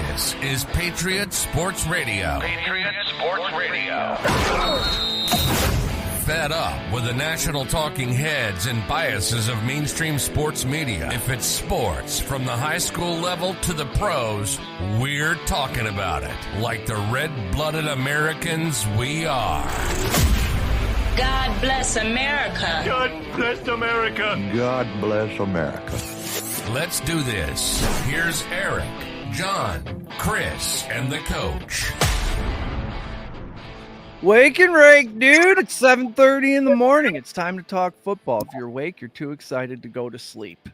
This is Patriot Sports Radio. Patriot Sports Radio. Fed up with the national talking heads and biases of mainstream sports media. If it's sports, from the high school level to the pros, we're talking about it. Like the red-blooded Americans we are. God bless America. God bless America. God bless America. Let's do this. Here's Eric, John, Chris, and the coach. Wake and Rake, dude. It's 7:30 in the morning. It's time to talk football. If you're awake, you're too excited to go to sleep.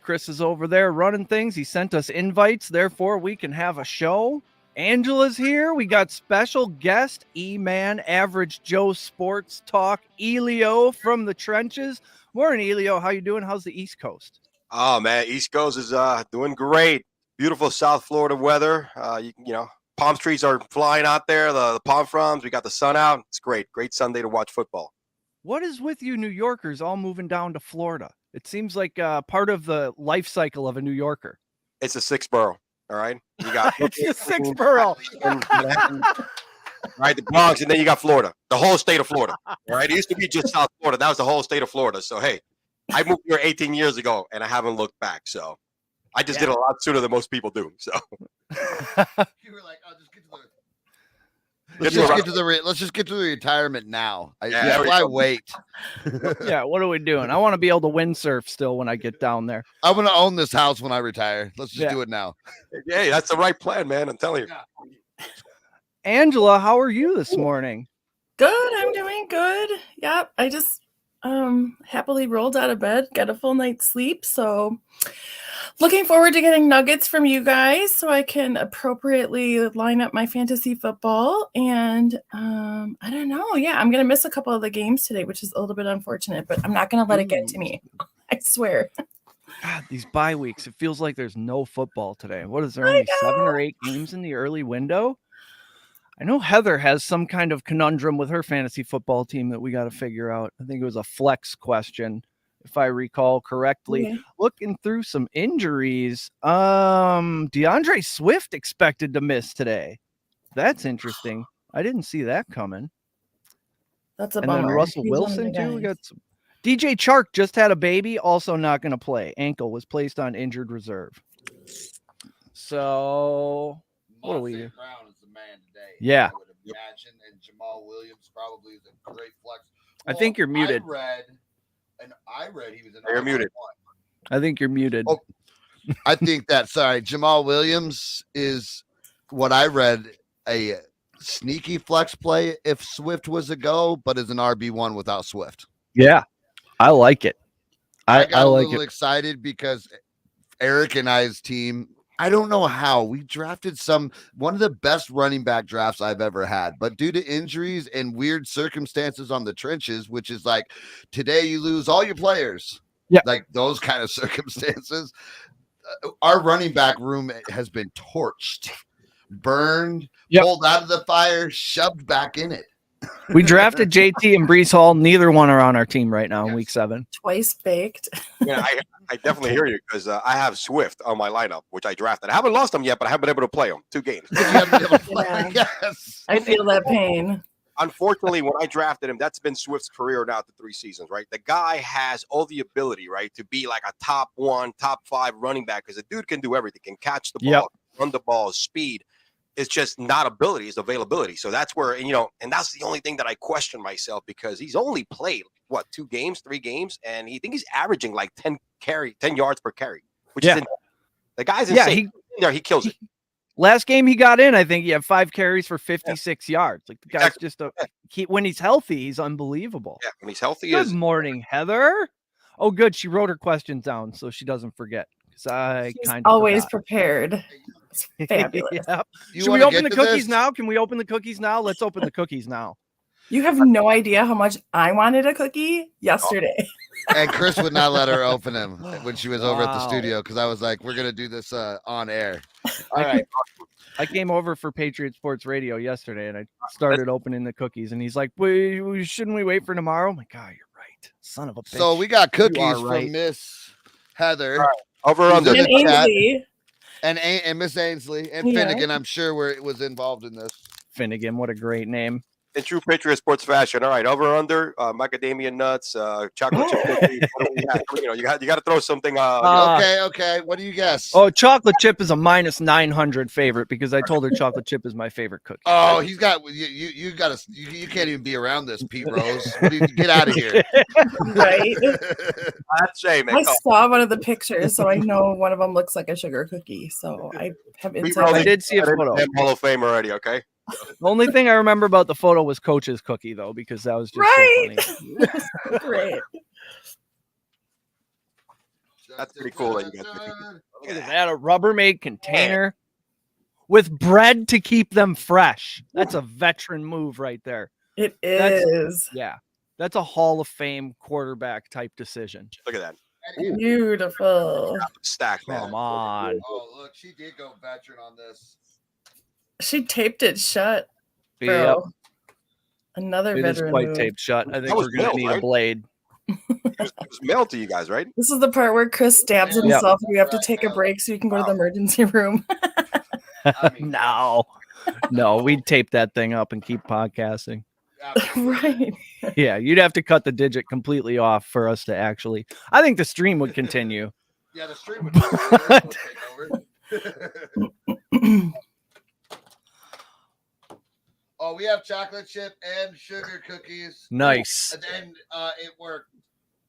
Chris is over there running things. He sent us invites, therefore we can have a show. Angela's here. We got special guest, E-Man, Average Joe Sports Talk, Elio from the trenches. Morning, Elio. How you doing? How's the East Coast? Oh, man, East Coast is doing great. Beautiful South Florida weather. You know, palm trees are flying out there, the palm fronds. We got the sun out. It's great. Great Sunday to watch football. What is with you New Yorkers all moving down to Florida? It seems like part of the life cycle of a New Yorker. It's a sixth borough, all right? You got It's a sixth borough. Right, the Bronx, and then you got Florida, the whole state of Florida. All right, it used to be just South Florida. That was the whole state of Florida. So, hey, I moved here 18 years ago, and I haven't looked back. So I just did a lot sooner than most people do. So you were like, "I'll just get to the let's just get to the retirement now." Why wait? Yeah, what are we doing? I want to be able to windsurf still when I get down there. I want to own this house when I retire. Let's just do it now. Hey, that's the right plan, man. I'm telling you. Angela, how are you this morning? Good. I'm doing good. Yep. I just happily rolled out of bed, got a full night's sleep. So looking forward to getting nuggets from you guys so I can appropriately line up my fantasy football. And I don't know. Yeah, I'm going to miss a couple of the games today, which is a little bit unfortunate, but I'm not going to let it get to me. I swear. God, these bye weeks, it feels like there's no football today. What is there, only 7 or 8 games in the early window? I know Heather has some kind of conundrum with her fantasy football team that we got to figure out. I think it was a flex question, if I recall correctly. Okay. Looking through some injuries, DeAndre Swift expected to miss today. That's interesting. I didn't see that coming. That's a And bummer. then Russell He's one of the Wilson, too. We guys. got some. DJ Chark just had a baby, also not going to play. Ankle was placed on injured reserve. So, what do we do? Brown is the man today. Yeah. I would imagine, and Jamal Williams probably is a great flex. I think you're muted. I read he was in. You're muted. I think you're muted. Oh, I think that. Sorry, Jamal Williams is what I read a sneaky flex play if Swift was a go, but is an RB1 without Swift. Yeah, I like it. I got I a like little it. excited because Eric and I's team, I don't know how we drafted one of the best running back drafts I've ever had, but due to injuries and weird circumstances on the trenches, which is like today you lose all your players. Yeah. Like those kind of circumstances. Our running back room has been torched, burned, pulled out of the fire, shoved back in it. We drafted JT and Brees Hall. Neither one are on our team right now in week 7. Twice baked. Yeah, I definitely hear you because I have Swift on my lineup, which I drafted. I haven't lost him yet, but I haven't been able to play him 2 games. Yeah. Yes. I feel that pain. Unfortunately, when I drafted him, that's been Swift's career now to 3 seasons, right? The guy has all the ability, right, to be like a top 1, top 5 running back because the dude can do everything, can catch the ball, run the ball, speed. It's just not ability, it's availability. So that's where, and that's the only thing that I question myself because he's only played, 2 games, 3 games, and he's averaging like 10 yards per carry, which is the guy's insane. He kills it. Last game he got in, I think he had 5 carries for 56 yards. Like the guy's just when he's healthy, he's unbelievable. Yeah, when he's healthy. Good morning, Heather. Oh, good. She wrote her questions down so she doesn't forget. She's always prepared. It's fabulous. Yep. Should we open the cookies now? Can we open the cookies now? Let's open the cookies now. You have no idea how much I wanted a cookie yesterday. And Chris would not let her open them when she was over at the studio because I was like, we're going to do this on air. All right. I came over for Patriot Sports Radio yesterday and I started opening the cookies and he's like, shouldn't we wait for tomorrow? I'm like, God, you're right. Son of a bitch. So we got cookies from Miss Heather. Right. Over on the chat. And Miss Ainsley and Yeah. Finnegan, I'm sure was involved in this. Finnegan, what a great name. In true Patriot sports fashion. All right, over under macadamia nuts, chocolate chip cookies. What do we have? You got to throw something. Okay. What do you guess? Oh, chocolate chip is a minus 900 favorite because I told her chocolate chip is my favorite cookie. Oh, he's got you got to you can't even be around this, Pete Rose. What do you get out of here? Right. That's shame. I saw one of the pictures, so I know one of them looks like a sugar cookie. So I have insight. I did see a photo. Hall of Fame already. Okay. The only thing I remember about the photo was Coach's cookie, though, because that was just right. so funny. Great. That's pretty cool. That you got Look at that, a Rubbermaid container with bread to keep them fresh. That's a veteran move right there. It is. That's a Hall of Fame quarterback type decision. Look at that. Beautiful. Stack, man. Come on. Oh, look, she did go veteran on this. She taped it shut, bro. Yep. Another It is veteran quite move. taped shut. I think That was we're going to mailed, need right? a blade. It was mailed to you guys, right? This is the part where Chris stabs Yep. himself and we have to take a break so you can go to the emergency room. No, we'd tape that thing up and keep podcasting. Right. Yeah, you'd have to cut the digit completely off for us to actually. I think the stream would continue. Yeah, the stream would take over. Oh, we have chocolate chip and sugar cookies. Nice. And then it worked.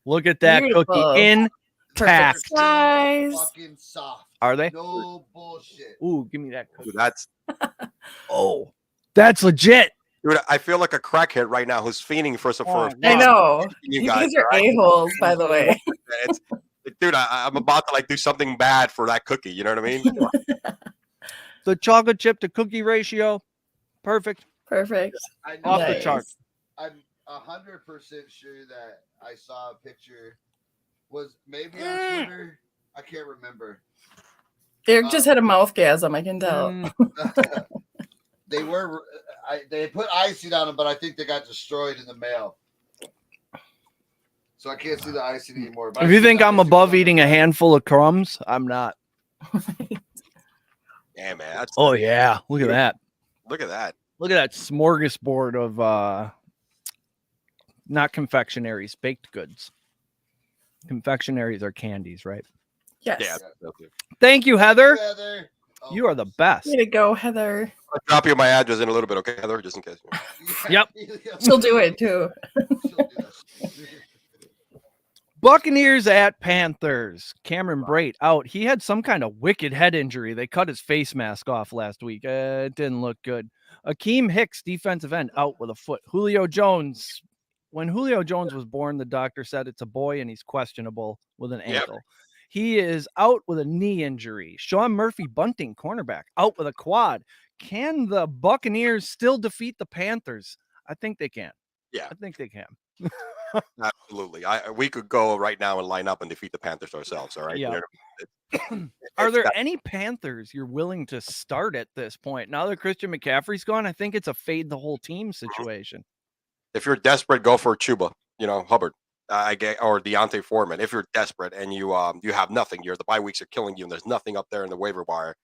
Look at that Beautiful. cookie intact. Perfect size. Fucking soft. Are they? No bullshit. Ooh, give me that cookie. Dude, that's That's legit. dude. I feel like a crackhead right now who's fiending for some. I know. You You guys guys are right? a-holes, by the way. It's, dude, I'm about to do something bad for that cookie. You know what I mean? The chocolate chip to cookie ratio, perfect. Perfect. I Off the Nice. chart. I'm 100% sure that I saw a picture. Was maybe on Twitter. I can't remember. Derek just had a mouthgasm, I can tell. They were. They put icing on them, but I think they got destroyed in the mail. So I can't see the icing anymore. But If I you see think the I'm icing above on the eating a mail. handful of crumbs, I'm not. Yeah, man. That's, Oh yeah, look at that. look at that. Look at that smorgasbord of not confectionaries, baked goods. Confectionaries are candies, right? Yes. Yeah. Thank you, Heather. Heather. Oh, You are the best. Way to go, Heather. I'll drop you my address in a little bit, okay, Heather? Just in case. Yep. She'll do it too. Buccaneers at Panthers. Cameron Brate out. He had some kind of wicked head injury. They cut his face mask off last week. It didn't look good. Akeem Hicks, defensive end, out with a foot. Julio Jones. When Julio Jones was born, the doctor said it's a boy and he's questionable with an ankle. He is out with a knee injury. Sean Murphy Bunting, cornerback, out with a quad. Can the Buccaneers still defeat the Panthers? I think they can. Yeah. I think they can. Absolutely. We could go right now and line up and defeat the Panthers ourselves. All right. Yeah. You know, Are there any Panthers you're willing to start at this point? Now that Christian McCaffrey's gone, I think it's a fade the whole team situation. if you're desperate, go for Chuba, Hubbard, I get, or Deontay Foreman. If you're desperate and you have nothing, the bye weeks are killing you and there's nothing up there in the waiver wire,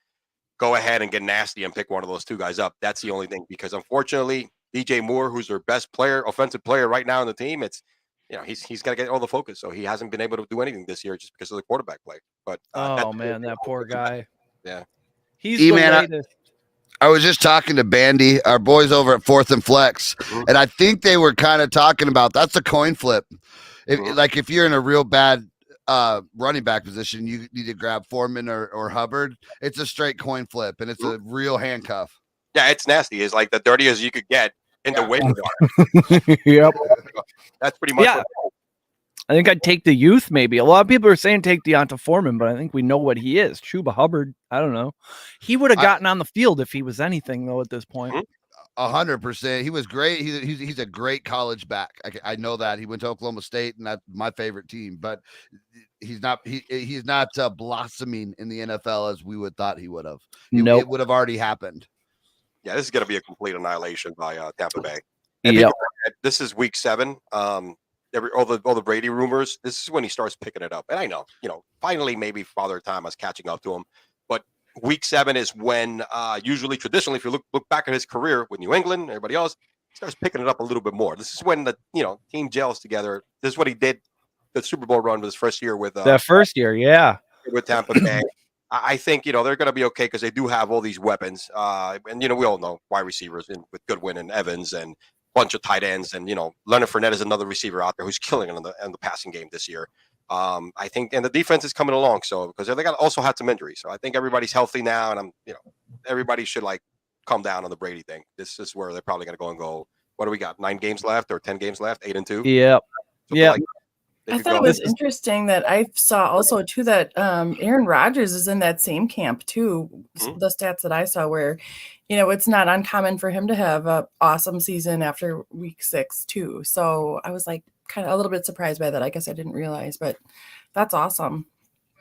go ahead and get nasty and pick one of those two guys up. That's the only thing, because unfortunately, DJ Moore, who's their best player, offensive player right now in the team, it's, he's got to get all the focus. So he hasn't been able to do anything this year just because of the quarterback play. But that poor guy. Yeah. He's the latest. I was just talking to Bandy, our boys over at Fourth and Flex, and I think they were kind of talking about that's a coin flip. If you're in a real bad running back position, you need to grab Foreman or Hubbard. It's a straight coin flip, and it's a real handcuff. Yeah, it's nasty. It's like the dirtiest you could get in the waiver wire. Yep. That's pretty much Yeah. I think I'd take the youth maybe. A lot of people are saying take Deonta Foreman, but I think we know what he is. Chuba Hubbard, I don't know. He would have gotten on the field if he was anything, though, at this point. 100%. He was great. He's a great college back. I know that. He went to Oklahoma State, and that's my favorite team. But he's not blossoming in the NFL as we would thought he would have. Nope. It would have already happened. Yeah, this is going to be a complete annihilation by Tampa Bay. Yep. This is week 7. All the Brady rumors. This is when he starts picking it up. And I know, finally maybe Father Time is catching up to him. But week 7 is when usually traditionally, if you look back at his career with New England, everybody else, he starts picking it up a little bit more. This is when the team gels together. This is what he did. The Super Bowl run was his first year with that first year, yeah, with Tampa Bay. I think they're going to be okay because they do have all these weapons, and we all know wide receivers with Goodwin and Evans and a bunch of tight ends, and Leonard Fournette is another receiver out there who's killing it in the passing game this year. I think, and the defense is coming along, so because they also had some injuries, so I think everybody's healthy now, and everybody should calm down on the Brady thing. This is where they're probably going to go. What do we got? 9 games left or 10 games left? 8-2. Yep. Yeah. I thought it was interesting that I saw also too that Aaron Rodgers is in that same camp too. Mm-hmm. The stats that I saw where, it's not uncommon for him to have an awesome season after week 6 too. So I was kind of a little bit surprised by that. I guess I didn't realize, but that's awesome.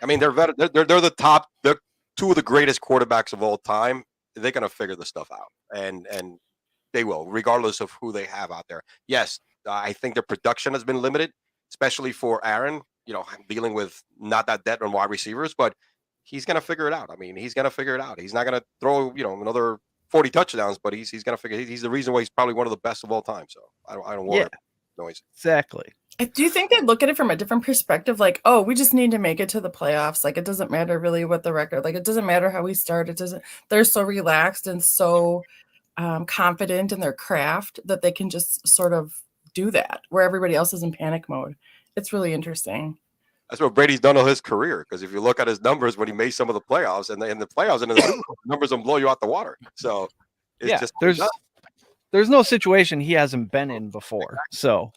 I mean, they're the top. They're 2 of the greatest quarterbacks of all time. They're going to figure the stuff out, and they will, regardless of who they have out there. Yes, I think their production has been limited, especially for Aaron, dealing with not that depth on wide receivers, but he's going to figure it out. I mean, he's going to figure it out. He's not going to throw, another 40 touchdowns, but he's going to figure. He's the reason why he's probably one of the best of all time. So I don't worry. Yeah, noise. Exactly. Do you think they look at it from a different perspective? Oh, we just need to make it to the playoffs. It doesn't matter really what the record. It doesn't matter how we start. It doesn't. They're so relaxed and so confident in their craft that they can just sort of do that where everybody else is in panic mode. It's really interesting. That's what Brady's done all his career. Because if you look at his numbers when he made some of the playoffs and in the playoffs and the numbers will blow you out the water. So it's there's no situation he hasn't been in before. So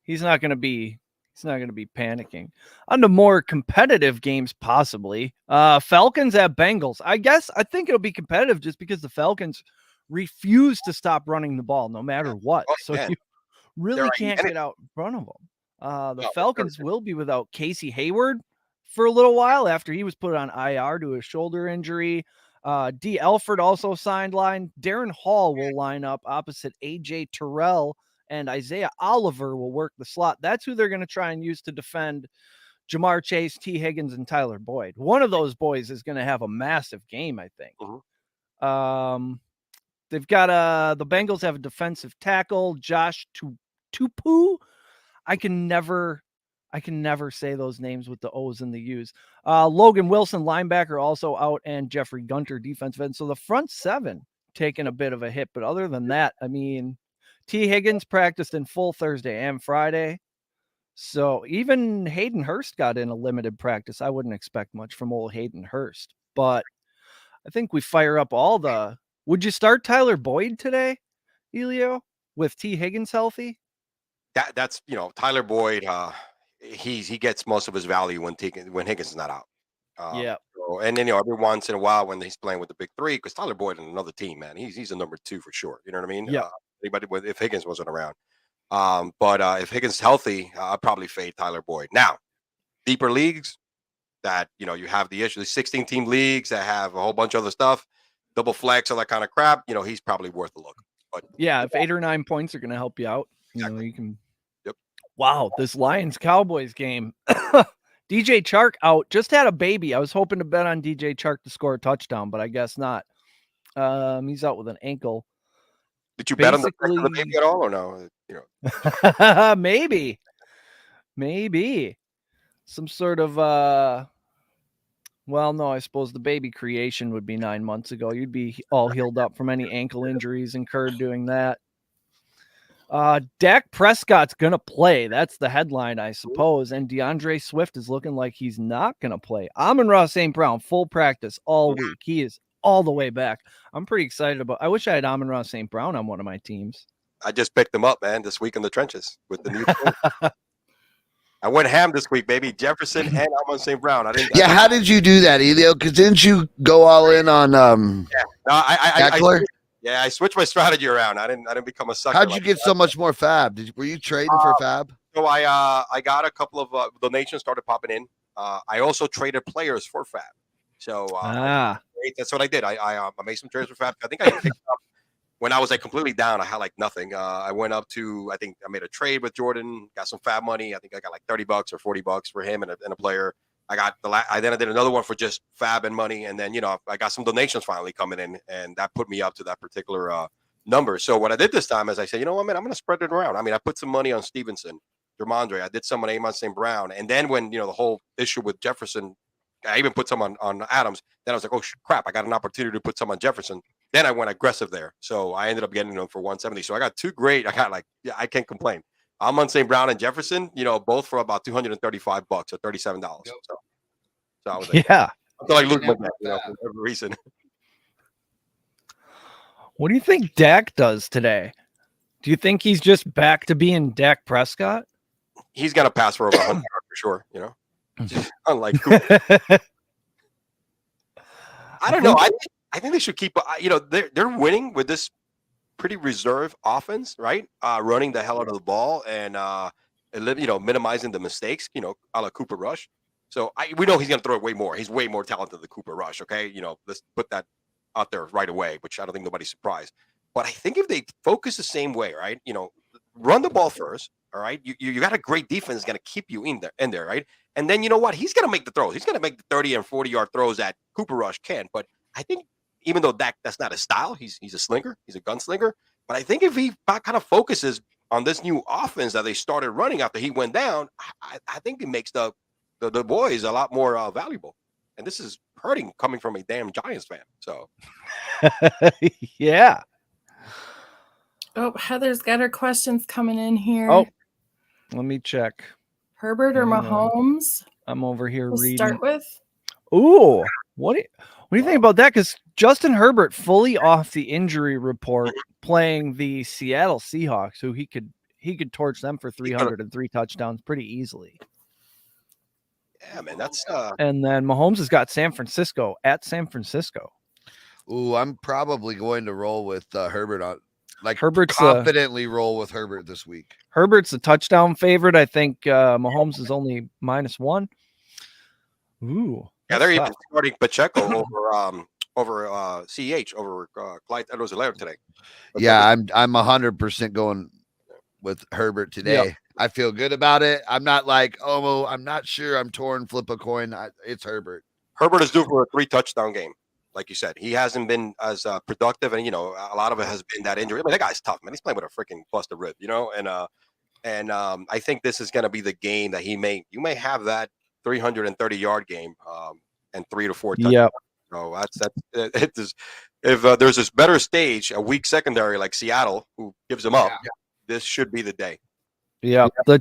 he's not going to be panicking. On to more competitive games, possibly. Falcons at Bengals. I think it'll be competitive just because the Falcons refuse to stop running the ball no matter what. You really can't get out in front of them. The Falcons will be without Casey Hayward for a little while after he was put on IR to a shoulder injury. D. Elford also signed line. Darren Hall will line up opposite A.J. Terrell, and Isaiah Oliver will work the slot. That's who they're going to try and use to defend Jamar Chase, T. Higgins, and Tyler Boyd. One of those boys is going to have a massive game, I think. Mm-hmm. They've got the Bengals have a defensive tackle, Josh Tupu. I can never say those names with the O's and the U's. Logan Wilson, linebacker, also out, and Jeffrey Gunter, defensive end. So the front 7 taking a bit of a hit, but other than that, I mean, T. Higgins practiced in full Thursday and Friday. So even Hayden Hurst got in a limited practice. I wouldn't expect much from old Hayden Hurst, but I think we fire up all the. Would you start Tyler Boyd today, Elio, with T. Higgins healthy? That's Tyler Boyd. He gets most of his value when Higgins is not out. Yeah. So, and then every once in a while when he's playing with the big 3, because Tyler Boyd and another team, man, he's a number 2 for sure. You know what I mean? Yeah. If Higgins wasn't around, but if Higgins is healthy, I'd probably fade Tyler Boyd. Now, deeper leagues that you have the issue, the 16-team leagues that have a whole bunch of other stuff, double flex, all that kind of crap. He's probably worth a look. But yeah, if 8 or 9 points are going to help you out, exactly. You can. Yep. Wow, this Lions-Cowboys game. DJ Chark out, just had a baby. I was hoping to bet on DJ Chark to score a touchdown, but I guess not. He's out with an ankle. Did you bet on the baby at all, or no? Maybe some sort of. Well, no, I suppose the baby creation would be 9 months ago. You'd be all healed up from any ankle injuries incurred doing that. Dak Prescott's going to play. That's the headline, I suppose. And DeAndre Swift is looking like he's not going to play. Amon-Ra St. Brown, full practice all week. He is all the way back. I'm pretty excited about. I wish I had Amon-Ra St. Brown on one of my teams. I just picked him up, man, this week in the trenches with the new team. I went ham this week, baby. Jefferson and Amon St. Brown. How did you do that, Elio? Because didn't you go all in on I switched my strategy around. I didn't become a sucker. How'd you get so much more fab? Were you trading for fab? So I got a couple of donations started popping in. I also traded players for fab. So that's what I did. I made some trades for fab. I think I picked up when I was completely down. I had nothing. I went up to, I think I made a trade with Jordan, got some fab money. I think I got $30 or $40 for him and a player. I then I did another one for just fab and money, and then I got some donations finally coming in, and that put me up to that particular number. So what I did this time is I said, you know what, man, I'm going to spread it around. I mean, I put some money on Stevenson, Dermondre. I did some on Amon St. Brown, and then when the whole issue with Jefferson, I even put some on Adams. Then I was like, oh crap, I got an opportunity to put some on Jefferson. Then I went aggressive there, so I ended up getting them for 170. So I got two great. I can't complain. I'm on St. Brown and Jefferson, both for about $235 or $37. So I was like, yeah. I feel like losing my bet, for whatever reason. What do you think Dak does today? Do you think he's just back to being Dak Prescott? He's gonna pass for over 100 for sure. Unlike Cooper. I don't know. I think they should keep. They're winning with this pretty reserved offense, right? Running the hell out of the ball and minimizing the mistakes. A la Cooper Rush. So we know he's going to throw it way more. He's way more talented than Cooper Rush. Okay, let's put that out there right away. Which I don't think nobody's surprised. But I think if they focus the same way, right? Run the ball first. All right, you got a great defense going to keep you in there, right? And then you know what? He's going to make the throws. He's going to make the 30 and 40-yard throws that Cooper Rush can. But I think even though that's not his style, he's a slinger. He's a gunslinger. But I think if he kind of focuses on this new offense that they started running after he went down, I think it makes the boys a lot more valuable. And this is hurting coming from a damn Giants fan. So, yeah. Oh, Heather's got her questions coming in here. Oh, let me check. Herbert or Mahomes? I'm over here reading. Start with. Ooh, what do you think about that? Because Justin Herbert fully off the injury report, playing the Seattle Seahawks, who he could torch them for 303 touchdowns pretty easily. Yeah, man, that's. And then Mahomes has got San Francisco at San Francisco. Ooh, I'm probably going to roll with Herbert on. Herbert's confidently roll with Herbert this week. Herbert's a touchdown favorite. I think Mahomes is only -1. Ooh. Yeah, they're even starting Pacheco over CH over Clyde Edwards-Helaire today. But yeah, I'm 100% going with Herbert today. Yep. I feel good about it. I'm not like, oh, I'm not sure. I'm torn. Flip a coin. It's Herbert. Herbert is due for a 3-touchdown game. Like you said, he hasn't been as productive, and a lot of it has been that injury. I mean, that guy's tough, man. He's playing with a freaking busted rib, and I think this is going to be the game that you may have that 330-yard game, and 3 to 4 touchdowns. Yep. So that's if there's this better stage, a weak secondary like Seattle who gives them up, this should be the day. Yeah, the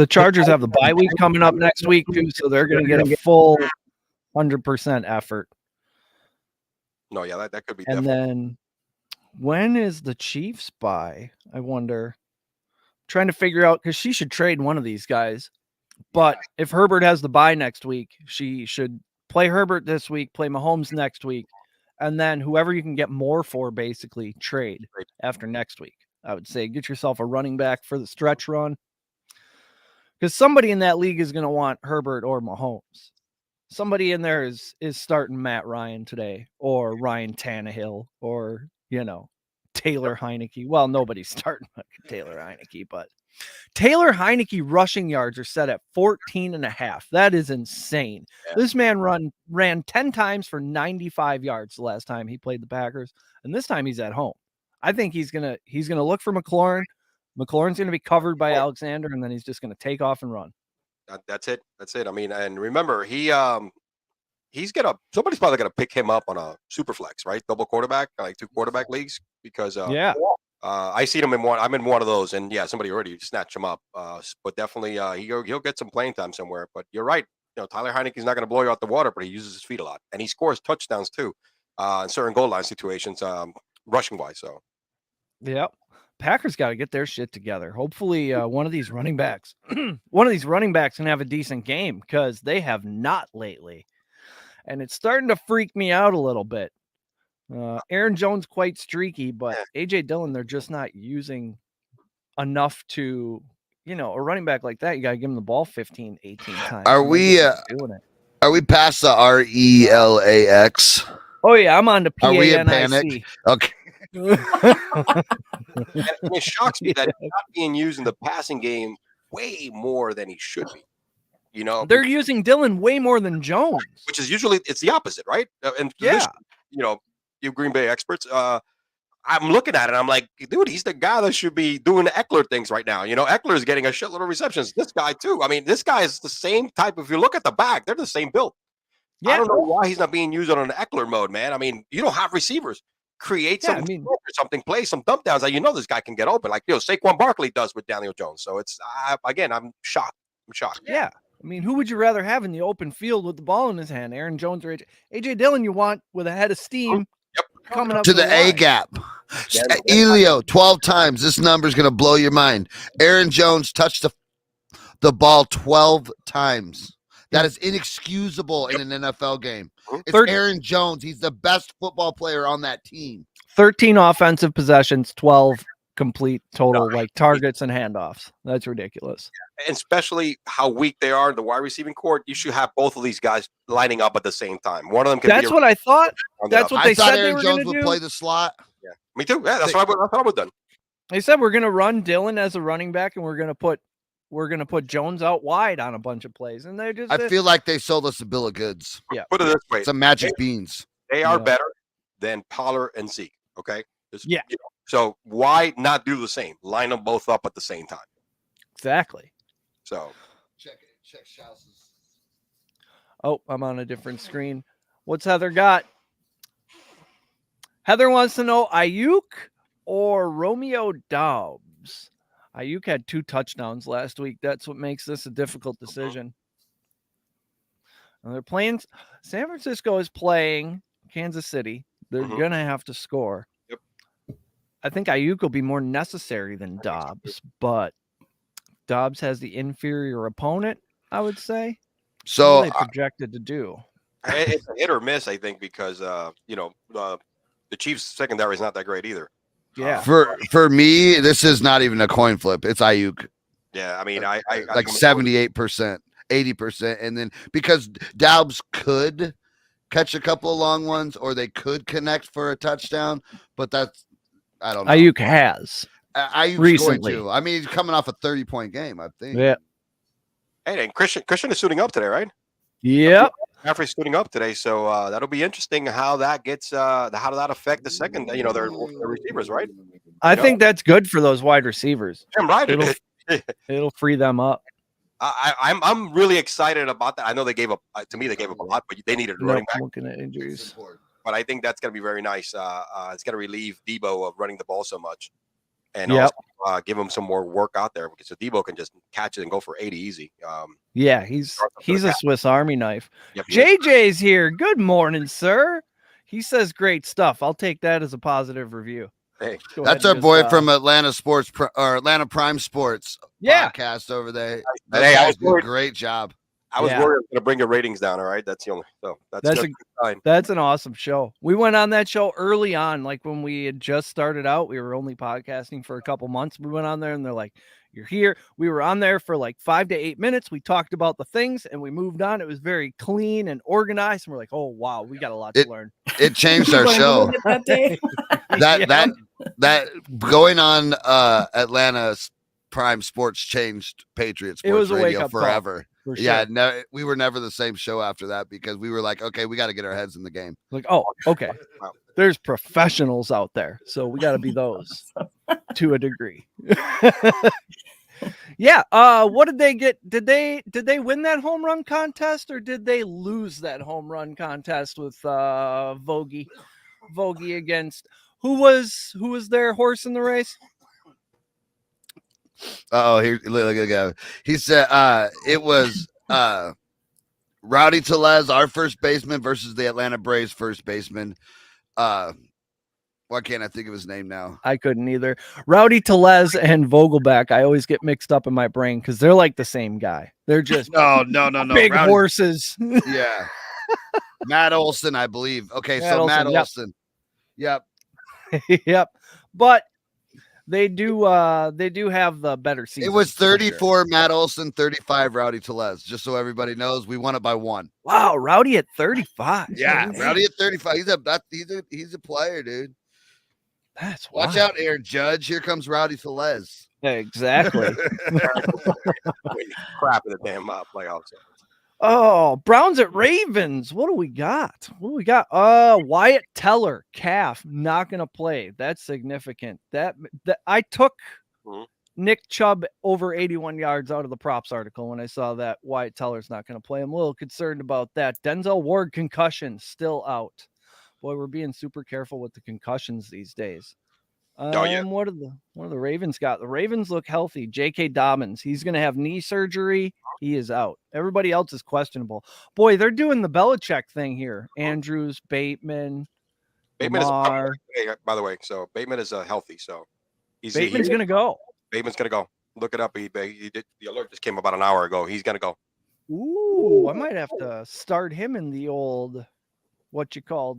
Chargers have the bye week coming up next week too, so they're going to get a full 100% effort. No, yeah, that could be. And definitely. Then when is the Chiefs bye? I wonder. Trying to figure out, because she should trade one of these guys. But if Herbert has the bye next week, she should play Herbert this week, play Mahomes next week, and then whoever you can get more for, basically trade after next week. I would say get yourself a running back for the stretch run, because somebody in that league is going to want Herbert or Mahomes. Somebody in there is starting Matt Ryan today, or Ryan Tannehill, or Taylor Heineke. Well, nobody's starting Taylor Heineke, but Taylor Heineke rushing yards are set at 14.5. That is insane. Yeah. This man ran 10 times for 95 yards the last time he played the Packers, and this time he's at home. I think he's gonna look for McLaurin. McLaurin's gonna be covered by Alexander, and then he's just gonna take off and run. That's it. I mean, and remember, somebody's probably gonna pick him up on a super flex, right? Double quarterback, like 2 quarterback leagues, because I see him in one. I'm in one of those, and somebody already snatched him up. But definitely, he'll get some playing time somewhere. But you're right. Tyler Heineke's not gonna blow you out the water, but he uses his feet a lot, and he scores touchdowns too, in certain goal line situations, rushing wise. So, yeah. Packers got to get their shit together. Hopefully one of these running backs can have a decent game, because they have not lately. And it's starting to freak me out a little bit. Aaron Jones quite streaky, but A.J. Dillon, they're just not using enough to, a running back like that, you got to give him the ball 15, 18 times. Are we past the RELAX? Oh, yeah, I'm on to PANIC. Are we in panic? Okay. It shocks me that he's not being used in the passing game way more than he should be. You know, They're using Dillon way more than Jones, which is usually it's the opposite, right? And yeah, you know, you Green Bay experts. I'm looking at it. I'm like, dude, he's the guy that should be doing the Eckler things right now. You know, Eckler is getting a shitload of receptions. This guy too. I mean, this guy is the same type. If you look at the back, they're the same build. yeah. I don't know why he's not being used on an Eckler mode, man. I mean, you don't have receivers. Create something, play some dump downs that you know this guy can get open, like Saquon Barkley does with Daniel Jones. So it's again, I'm shocked. Yeah. I mean, who would you rather have in the open field with the ball in his hand, Aaron Jones or AJ Dillon? You want with a head of steam. Yep. Coming up to the A gap. Elio 12 times. This number is going to blow your mind. Aaron Jones touched the ball 12 times. That is inexcusable in an NFL game. It's Aaron Jones. He's the best football player on that team. 13 offensive possessions, 12 complete total, like targets and handoffs. That's ridiculous. And especially how weak they are in the wide receiving court. You should have both of these guys lining up at the same time. One of them can That's what I thought. That's what they said Aaron they were Jones would play the slot. Yeah, me too. Yeah, that's what I thought I would have done. They said we're going to run Dillon as a running back, and we're going to put Jones out wide on a bunch of plays. And they just I feel like they sold us a bill of goods. Yeah. Put it this way. Some magic beans. They are better than Pollard and Zeke. Okay. Yeah. So why not do the same? Line them both up at the same time. Exactly. So check Shouses. Oh, I'm on a different screen. What's Heather got? Heather wants to know Ayuk or Romeo Doubs. Ayuk had 2 touchdowns last week. That's what makes this a difficult decision. And they're playing. San Francisco is playing Kansas City. They're going to have to score. Yep. I think Ayuk will be more necessary than Doubs, but Doubs has the inferior opponent, I would say. So what are they projected to do? It's a hit or miss, I think, because the Chiefs' secondary is not that great either. Yeah. For me, this is not even a coin flip. It's Ayuk. Yeah, I mean, I like 78%, 80%, and then because Doubs could catch a couple of long ones, or they could connect for a touchdown, but that's I don't know. Ayuk has. Ayuk's recently. going to. I mean, he's coming off a 30-point game, I think. Yeah. Hey, and Christian is suiting up today, right? Yep. McCaffrey's suiting up today, so that'll be interesting how that gets. How does that affect the second? Their receivers, right? I think that's good for those wide receivers. I'm right. It'll free them up. I'm really excited about that. I know they gave up. To me, they gave up a lot, but they needed a running back. Looking at injuries. But I think that's going to be very nice. It's going to relieve Debo of running the ball so much, and also give him some more work out there because Debo can just catch it and go for 80 easy. Yeah, he's a Swiss Army knife. Yep, JJ's here. Good morning, sir. He says great stuff. I'll take that as a positive review. Hey, that's our boy from Atlanta Sports or Atlanta Prime Sports podcast over there. Hey, I was worried. Great job. I was worried it was going to bring your ratings down. All right, that's the only. So that's an awesome show. We went on that show early on, like when we had just started out. We were only podcasting for a couple months. We went on there, and they're like, "You're here." We were on there for like 5 to 8 minutes. We talked about the things, and we moved on. It was very clean and organized. And we're like, "Oh wow, we got a lot to learn." It changed our show. That day. that going on Atlanta's Prime Sports changed Patriot Sports Radio forever. For sure. Yeah, we were never the same show after that because we were like, okay, we got to get our heads in the game. Like, oh, okay. There's professionals out there, so we got to be those to a degree. Yeah. What did they get? Did they win that home run contest, or did they lose that home run contest with Vogie against who was their horse in the race? Oh, here, look at the guy. He said it was Rowdy Tellez, our first baseman, versus the Atlanta Braves first baseman. Why can't I think of his name now? I couldn't either. Rowdy Tellez and Vogelback, I always get mixed up in my brain because they're like the same guy. They're just no. Big horses. Yeah. Matt Olson, I believe. Okay, Matt Olson. Yep. Yep. But they do have the better season. It was 34 Matt Olson, 35 Rowdy Tellez. Just so everybody knows, we won it by 1. Wow, Rowdy at 35. Yeah, Rowdy at 35. He's a player, dude. That's watch wild. out, Aaron Judge. Here comes Rowdy Tellez. Exactly. Crap in the damn playoffs. Oh, Browns at Ravens. What do we got? Wyatt Teller, calf, not going to play. That's significant. That I took Nick Chubb over 81 yards out of the props article when I saw that Wyatt Teller's not going to play. I'm a little concerned about that. Denzel Ward concussion still out. Boy, we're being super careful with the concussions these days. What are the Ravens got? The Ravens look healthy. J.K. Dobbins, he's going to have knee surgery. He is out. Everybody else is questionable. Boy, they're doing the Belichick thing here. Andrews, Bateman, Lamar. By the way, so Bateman is healthy. So Bateman's going to go. Bateman's going to go. Look it up. He did, the alert just came about an hour ago. He's going to go. Ooh, I might have to start him in the old,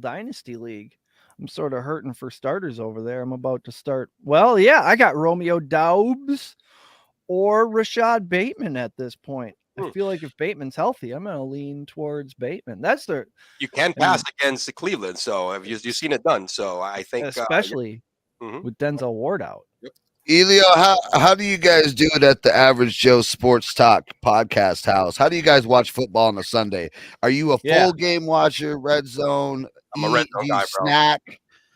Dynasty League. I'm sort of hurting for starters over there. I'm about to start. Well, yeah, I got Romeo Doubs or Rashad Bateman at this point. I feel like if Bateman's healthy, I'm going to lean towards Bateman. You can pass against the Cleveland, so you've seen it done. So I think, especially with Denzel Ward out. Yep. Elio, how do you guys do it at the Average Joe Sports Talk podcast house? How do you guys watch football on a Sunday? Are you a full game watcher? Red zone? I'm a red zone guy, bro. Snack?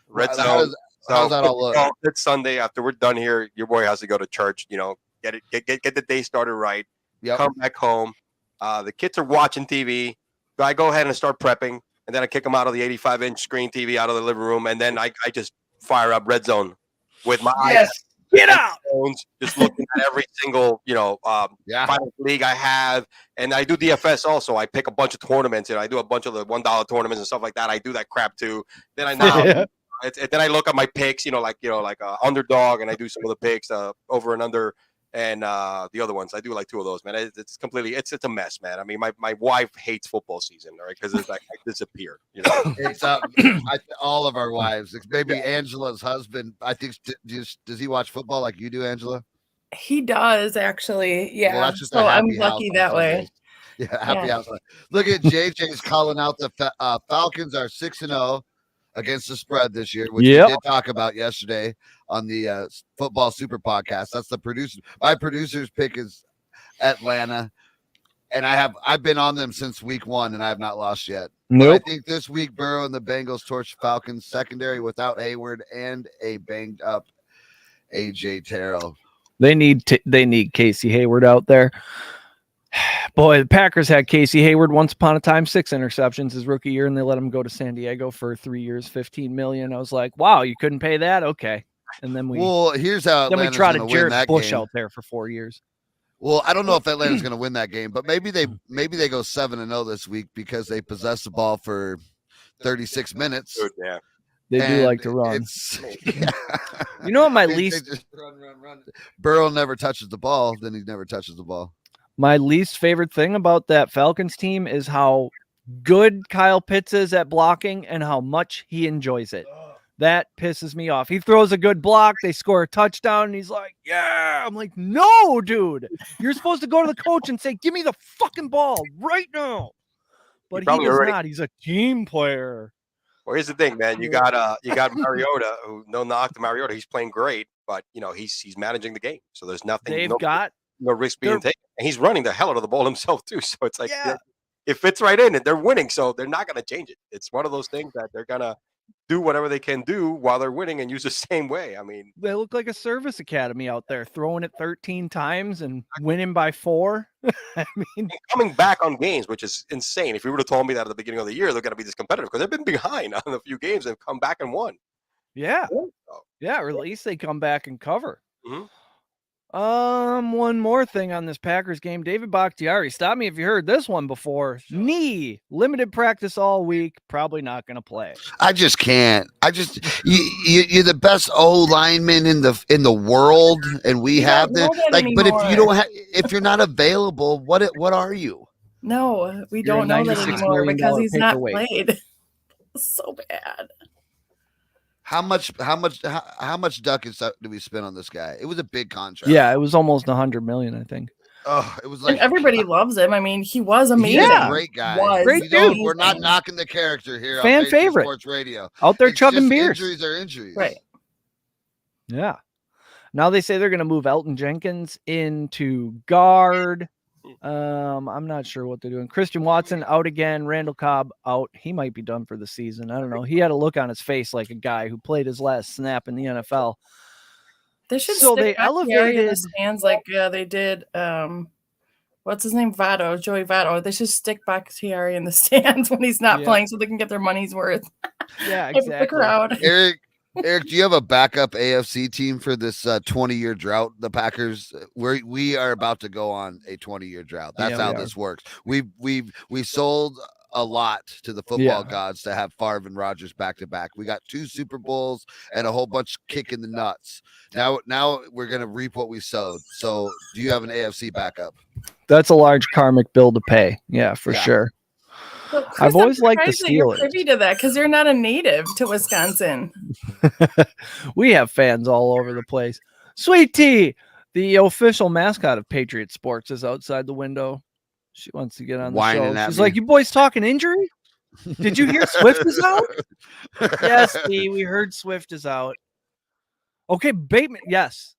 Red zone. How's that all look? It's Sunday after we're done here. Your boy has to go to church. Get the day started right. Yep. Come back home. The kids are watching TV. So I go ahead and start prepping, and then I kick them out of the 85-inch screen TV out of the living room, and then I just fire up Red Zone with my eyes. Get out! Just looking at every single, final league I have, and I do DFS also. I pick a bunch of tournaments, and I do a bunch of the $1 tournaments and stuff like that. I do that crap too. Then I look at my picks, like underdog, and I do some of the picks over and under, and the other ones. I do like two of those, man. It's completely, it's a mess, man. I mean, my wife hates football season, right? Because it's like I disappear, It's all of our wives, maybe Angela's husband. I think does he watch football like you do, Angela? He does actually, yeah. Well, so I'm lucky that way. Yeah, happy house. Look at JJ's calling out the Falcons are 6-0 against the spread this year, which we did talk about yesterday on the Football Super Podcast. That's the producer. My producer's pick is Atlanta, and I've been on them since week 1, and I have not lost yet. Nope. But I think this week Burrow and the Bengals torch Falcons secondary without Hayward and a banged up AJ Terrell. They need Casey Hayward out there. Boy, the Packers had Casey Hayward once upon a time, 6 interceptions his rookie year, and they let him go to San Diego for 3 years, $15 million. I was like, wow, you couldn't pay that? Okay. And then here's how Atlanta's trotted Jared Bush game out there for 4 years. Well, I don't know if Atlanta's going to win that game, but maybe they go 7-0 this week because they possess the ball for 36 minutes. Good, yeah. They do like to run. You know what my least run. Burrow never touches the ball, then he never touches the ball. My least favorite thing about that Falcons team is how good Kyle Pitts is at blocking and how much he enjoys it. That pisses me off. He throws a good block, they score a touchdown, and he's like, yeah. I'm like, no, dude. You're supposed to go to the coach and say, give me the fucking ball right now. But he does not. He's a team player. Well, here's the thing, man. You got Mariota, who no knock to Mariota. He's playing great, but he's managing the game. So there's nothing. No risk being taken. And he's running the hell out of the ball himself too. So it's like it fits right in, and they're winning, so they're not going to change it. It's one of those things that they're going to do whatever they can do while they're winning and use the same way. I mean, they look like a service academy out there, throwing it 13 times and winning by 4. I mean, coming back on games, which is insane. If you would have told me that at the beginning of the year, they're going to be this competitive because they've been behind on a few games and come back and won. Yeah. Yeah, or at least they come back and cover. Mm-hmm. One more thing on this Packers game. David Bakhtiari, stop me if you heard this one before. Knee, limited practice all week, probably not going to play. I just can't. You're the best O lineman in the world, and we have them. But if you don't if you're not available, what are you? No, we don't know that anymore because he's not played. So bad. How much duck do we spend on this guy? It was a big contract. Yeah, it was almost $100 million, I think. Oh, it was like, and everybody loves him. I mean, he was amazing. He's a great guy. Great dude. We're not knocking the character here. Fan on favorite. Sports Radio. Out there chugging beers. Injuries are injuries. Right. Yeah. Now they say they're going to move Elton Jenkins into guard. I'm not sure what they're doing. Christian Watson out again. Randall Cobb out. He might be done for the season. I don't know. He had a look on his face like a guy who played his last snap in the NFL. They should So stick they Bakhtiari in the elevated. stands like they did. What's his name? Votto, Joey Votto. They should stick Bakhtiari in the stands when he's not playing, so they can get their money's worth. Yeah, With the exactly. crowd. Eric, do you have a backup AFC team for this 20-year drought? The Packers, we are about to go on a 20-year drought. That's how this works. We sold a lot to the football gods to have Favre and Rodgers back to back. We got 2 Super Bowls and a whole bunch kicking the nuts. Now we're gonna reap what we sowed. So, do you have an AFC backup? That's a large karmic bill to pay. Yeah, for sure. Well, Chris, I've always liked the You're Steelers. privy to that because you're not a native to Wisconsin. We have fans all over the place. Sweet Tea, the official mascot of Patriot Sports, is outside the window. She wants to get on the Whining show. at She's me. like, "You boys talking injury? Did you hear Swift is out?" Yes, T. We heard Swift is out. Okay, Bateman. Yes,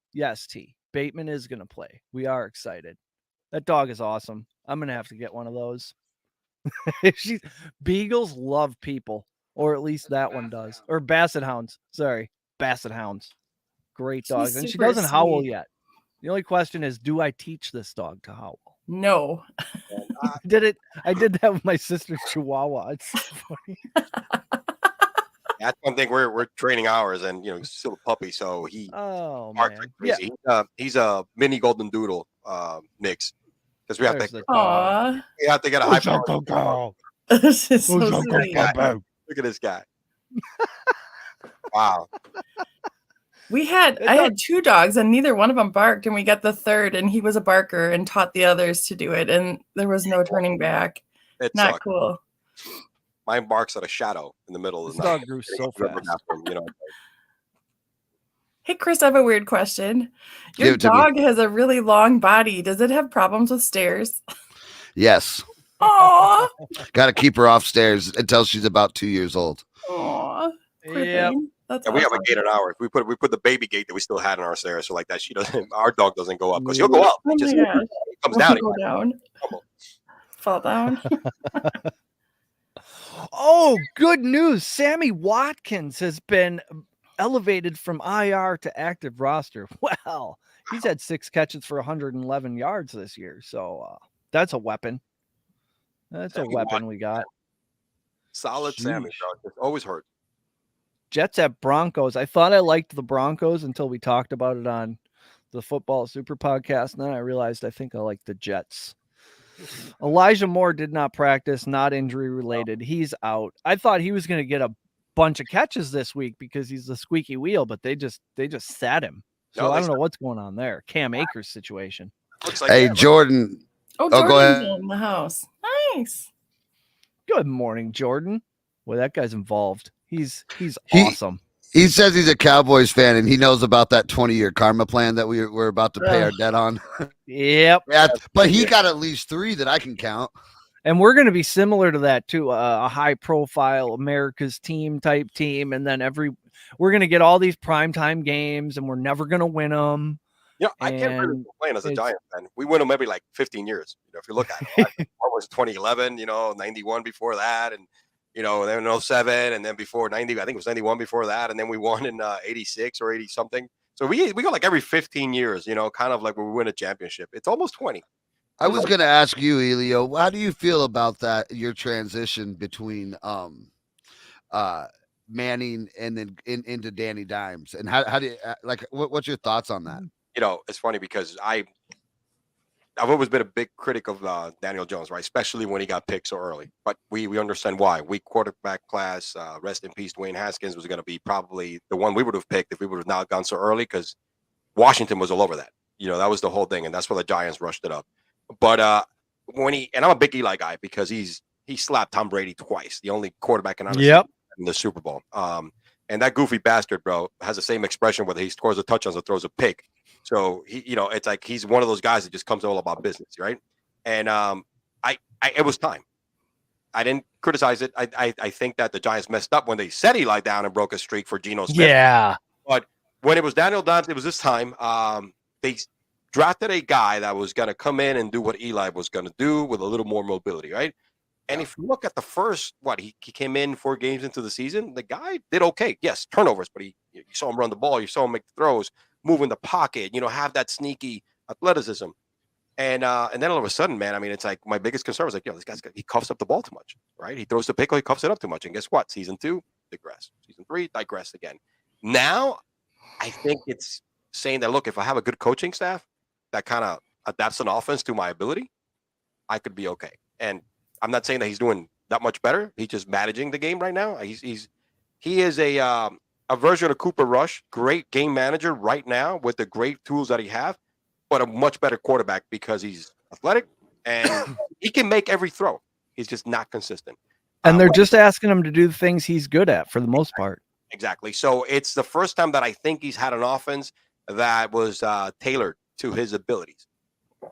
T. Bateman is going to play. We are excited. That dog is awesome. I'm going to have to get one of those. Beagles love people, or at least that one does. Or Basset Hounds. Sorry, Basset Hounds. Great dogs. And she doesn't howl yet. The only question is, do I teach this dog to howl? No. I did that with my sister's Chihuahua. It's so funny. That's one thing we're training ours, and he's still a puppy, so he barks like crazy. Yeah. He's a mini golden doodle mix. Because we have to get a high power. This is so sweet. Look at this guy. Wow. I had 2 dogs and neither one of them barked, and we got the third, and he was a barker and taught the others to do it, and there was no turning back. It Not sucked. cool. Mine barks at a shadow in the middle of the night. Dog grew so fast. Hey, Chris, I have a weird question. Your dog has a really long body. Does it have problems with stairs? Yes. Aww. Got to keep her off stairs until she's about 2 years old. Aww. Yeah. That's we have a gate an hour. We put the baby gate that we still had in our stairs, so like that our dog doesn't go up because he'll go up. Oh He comes down. down. Go down. Fall down. Oh, good news. Sammy Watkins has been elevated from IR to active roster. Well, he's had 6 catches for 111 yards this year. So that's a weapon. That's Sammy a weapon Watkins. We got. Solid Sammy, bro. It's always hurt. Jets at Broncos. I thought I liked the Broncos until we talked about it on the Football Super Podcast. And then I realized I think I like the Jets. Elijah Moore did not practice, not injury related. He's out. I thought he was going to get a bunch of catches this week because he's the squeaky wheel, but they just sat him. So I don't know what's going on there. Cam Akers situation. Hey, Jordan. Jordan's go ahead. In the house. Nice. Good morning, Jordan. Well, that guy's involved. He's awesome. He says he's a Cowboys fan and he knows about that 20-year karma plan that we're about to pay our debt on. Yep. Yeah, but he got at least 3 that I can count. And we're going to be similar to that too, a high-profile America's team type team, and then we're going to get all these primetime games, and we're never going to win them. Yeah, I can't really complain as a Giants fan. We win them every 15 years. If you look at it, what was 2011? 91 before that, and then 07, and then before 90, I think it was 91 before that, and then we won in 86 or 80 something. So we go every 15 years, kind of like when we win a championship. It's almost 20. I was going to ask you, Elio, how do you feel about that? Your transition between Manning and then into Danny Dimes, and how do you what's your thoughts on that? It's funny because I've always been a big critic of Daniel Jones, right? Especially when he got picked so early. But we understand why. Weak quarterback class, rest in peace, Dwayne Haskins was going to be probably the one we would have picked if we would have not gone so early because Washington was all over that. That was the whole thing, and that's why the Giants rushed it up. But and I'm a big Eli guy because he slapped Tom Brady twice, the only quarterback in the Super Bowl. And that goofy bastard, bro, has the same expression whether he scores a touchdown or throws a pick. So it's like he's one of those guys that just comes all about business, right? And it was time. I didn't criticize it. I think that the Giants messed up when they set Eli down and broke a streak for Geno Smith. Yeah. But when it was Daniel Dante, it was this time. They drafted a guy that was going to come in and do what Eli was going to do with a little more mobility, right? And if you look at the first, he came in 4 games into the season, the guy did okay. Yes, turnovers, but you saw him run the ball, you saw him make the throws, move in the pocket, have that sneaky athleticism. And then all of a sudden, man, I mean, it's like my biggest concern was like, this he cuffs up the ball too much, right? He throws the pickle, he cuffs it up too much. And guess what? Season 2, digress. Season 3, digress again. Now, I think it's saying that, look, if I have a good coaching staff that kind of adapts an offense to my ability, I could be okay. And I'm not saying that he's doing that much better. He's just managing the game right now. He is a version of Cooper Rush, great game manager right now with the great tools that he have, but a much better quarterback because he's athletic and he can make every throw. He's just not consistent. And they're just asking him to do the things he's good at for the most part. Exactly. So it's the first time that I think he's had an offense that was tailored to his abilities.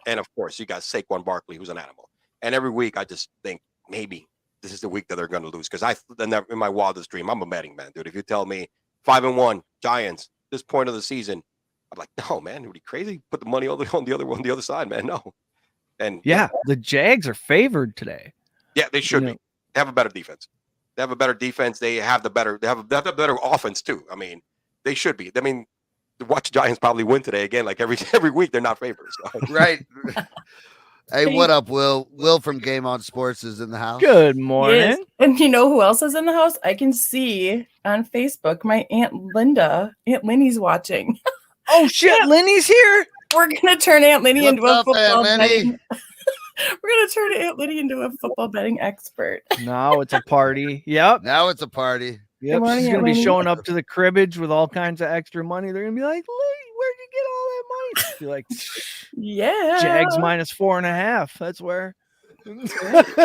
And of course, you got Saquon Barkley, who's an animal. And every week, I just think maybe this is the week that they're going to lose. Because in my wildest dream, I'm a betting man, dude. If you tell me 5-1 Giants this point of the season, I'm like, no, man, are you crazy? Put the money on the other side, man. No. And the Jags are favored today. Yeah, they should be. They have a better defense. They have a better defense. They have the better offense too. I mean, they should be. I mean, watch Giants probably win today again. Like every week, they're not favored. So. Right. Hey, what up, Will? Will from Game On Sports is in the house. Good morning. Yes. And you know who else is in the house? I can see on Facebook my Aunt Linny's watching. Oh shit, Linny's here. We're gonna turn Aunt Linny What's into a up, football Aunt betting. We're gonna turn Aunt Linny into a football betting expert. Now it's a party. Yep. Now it's a party. Yep. morning, She's gonna Aunt be Linny. showing up to the cribbage with all kinds of extra money. They're gonna be like, Linny, where'd you get all that money? Be like, Yeah. Jags -4.5. That's where. Good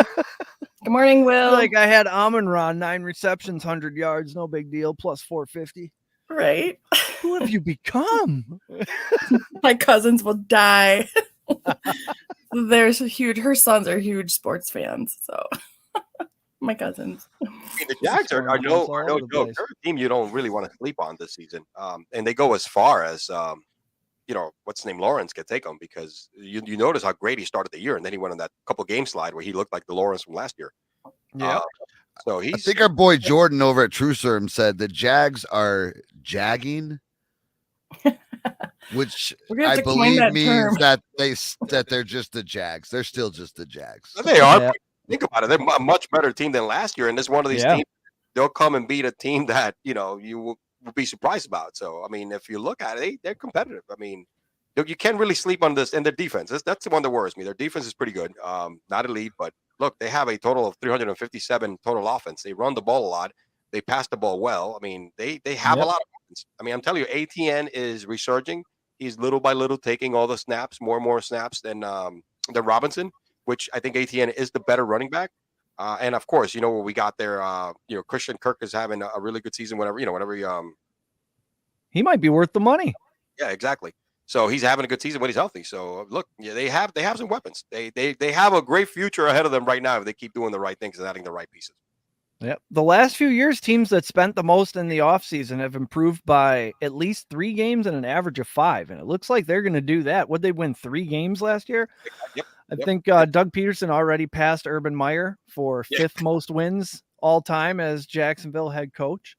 morning, Will. Like I had Amon-Ra, 9 receptions, 100 yards, no big deal, plus 450. Right. Who have you become? My cousins will die. There's her sons are huge sports fans. So my cousins. The Jags are no joke. They're a team you don't really want to sleep on this season. And they go as far as what's his name, Lawrence can take them because you notice how great he started the year, and then he went on that couple game slide where he looked like the Lawrence from last year. Yeah. So I think our boy Jordan over at TrueSerm said the Jags are jagging, which I believe means that they're just the Jags. They're still just the Jags. They are. Yeah. Think about it. They're a much better team than last year, and this is one of these teams. They'll come and beat a team that you will be surprised about. So I mean, if you look at it, they're competitive. I mean, you can't really sleep on this and their defense. That's the one that worries me. Their defense is pretty good. Not elite, but look, they have a total of 357 total offense. They run the ball a lot. They pass the ball well. I mean, they have a lot of offense. I mean, I'm telling you, ATN is resurging. He's little by little taking all the snaps, more and more snaps than Robinson, which I think ATN is the better running back. And of course, what we got there. Christian Kirk is having a really good season. Whenever he might be worth the money. Yeah, exactly. So he's having a good season when he's healthy. So look, they have some weapons. They have a great future ahead of them right now if they keep doing the right things and adding the right pieces. Yep. The last few years, teams that spent the most in the offseason have improved by at least 3 games and an average of 5. And it looks like they're going to do that. Would they win 3 games last year? Yep. I think Doug Peterson already passed Urban Meyer for 5th most wins all time as Jacksonville head coach.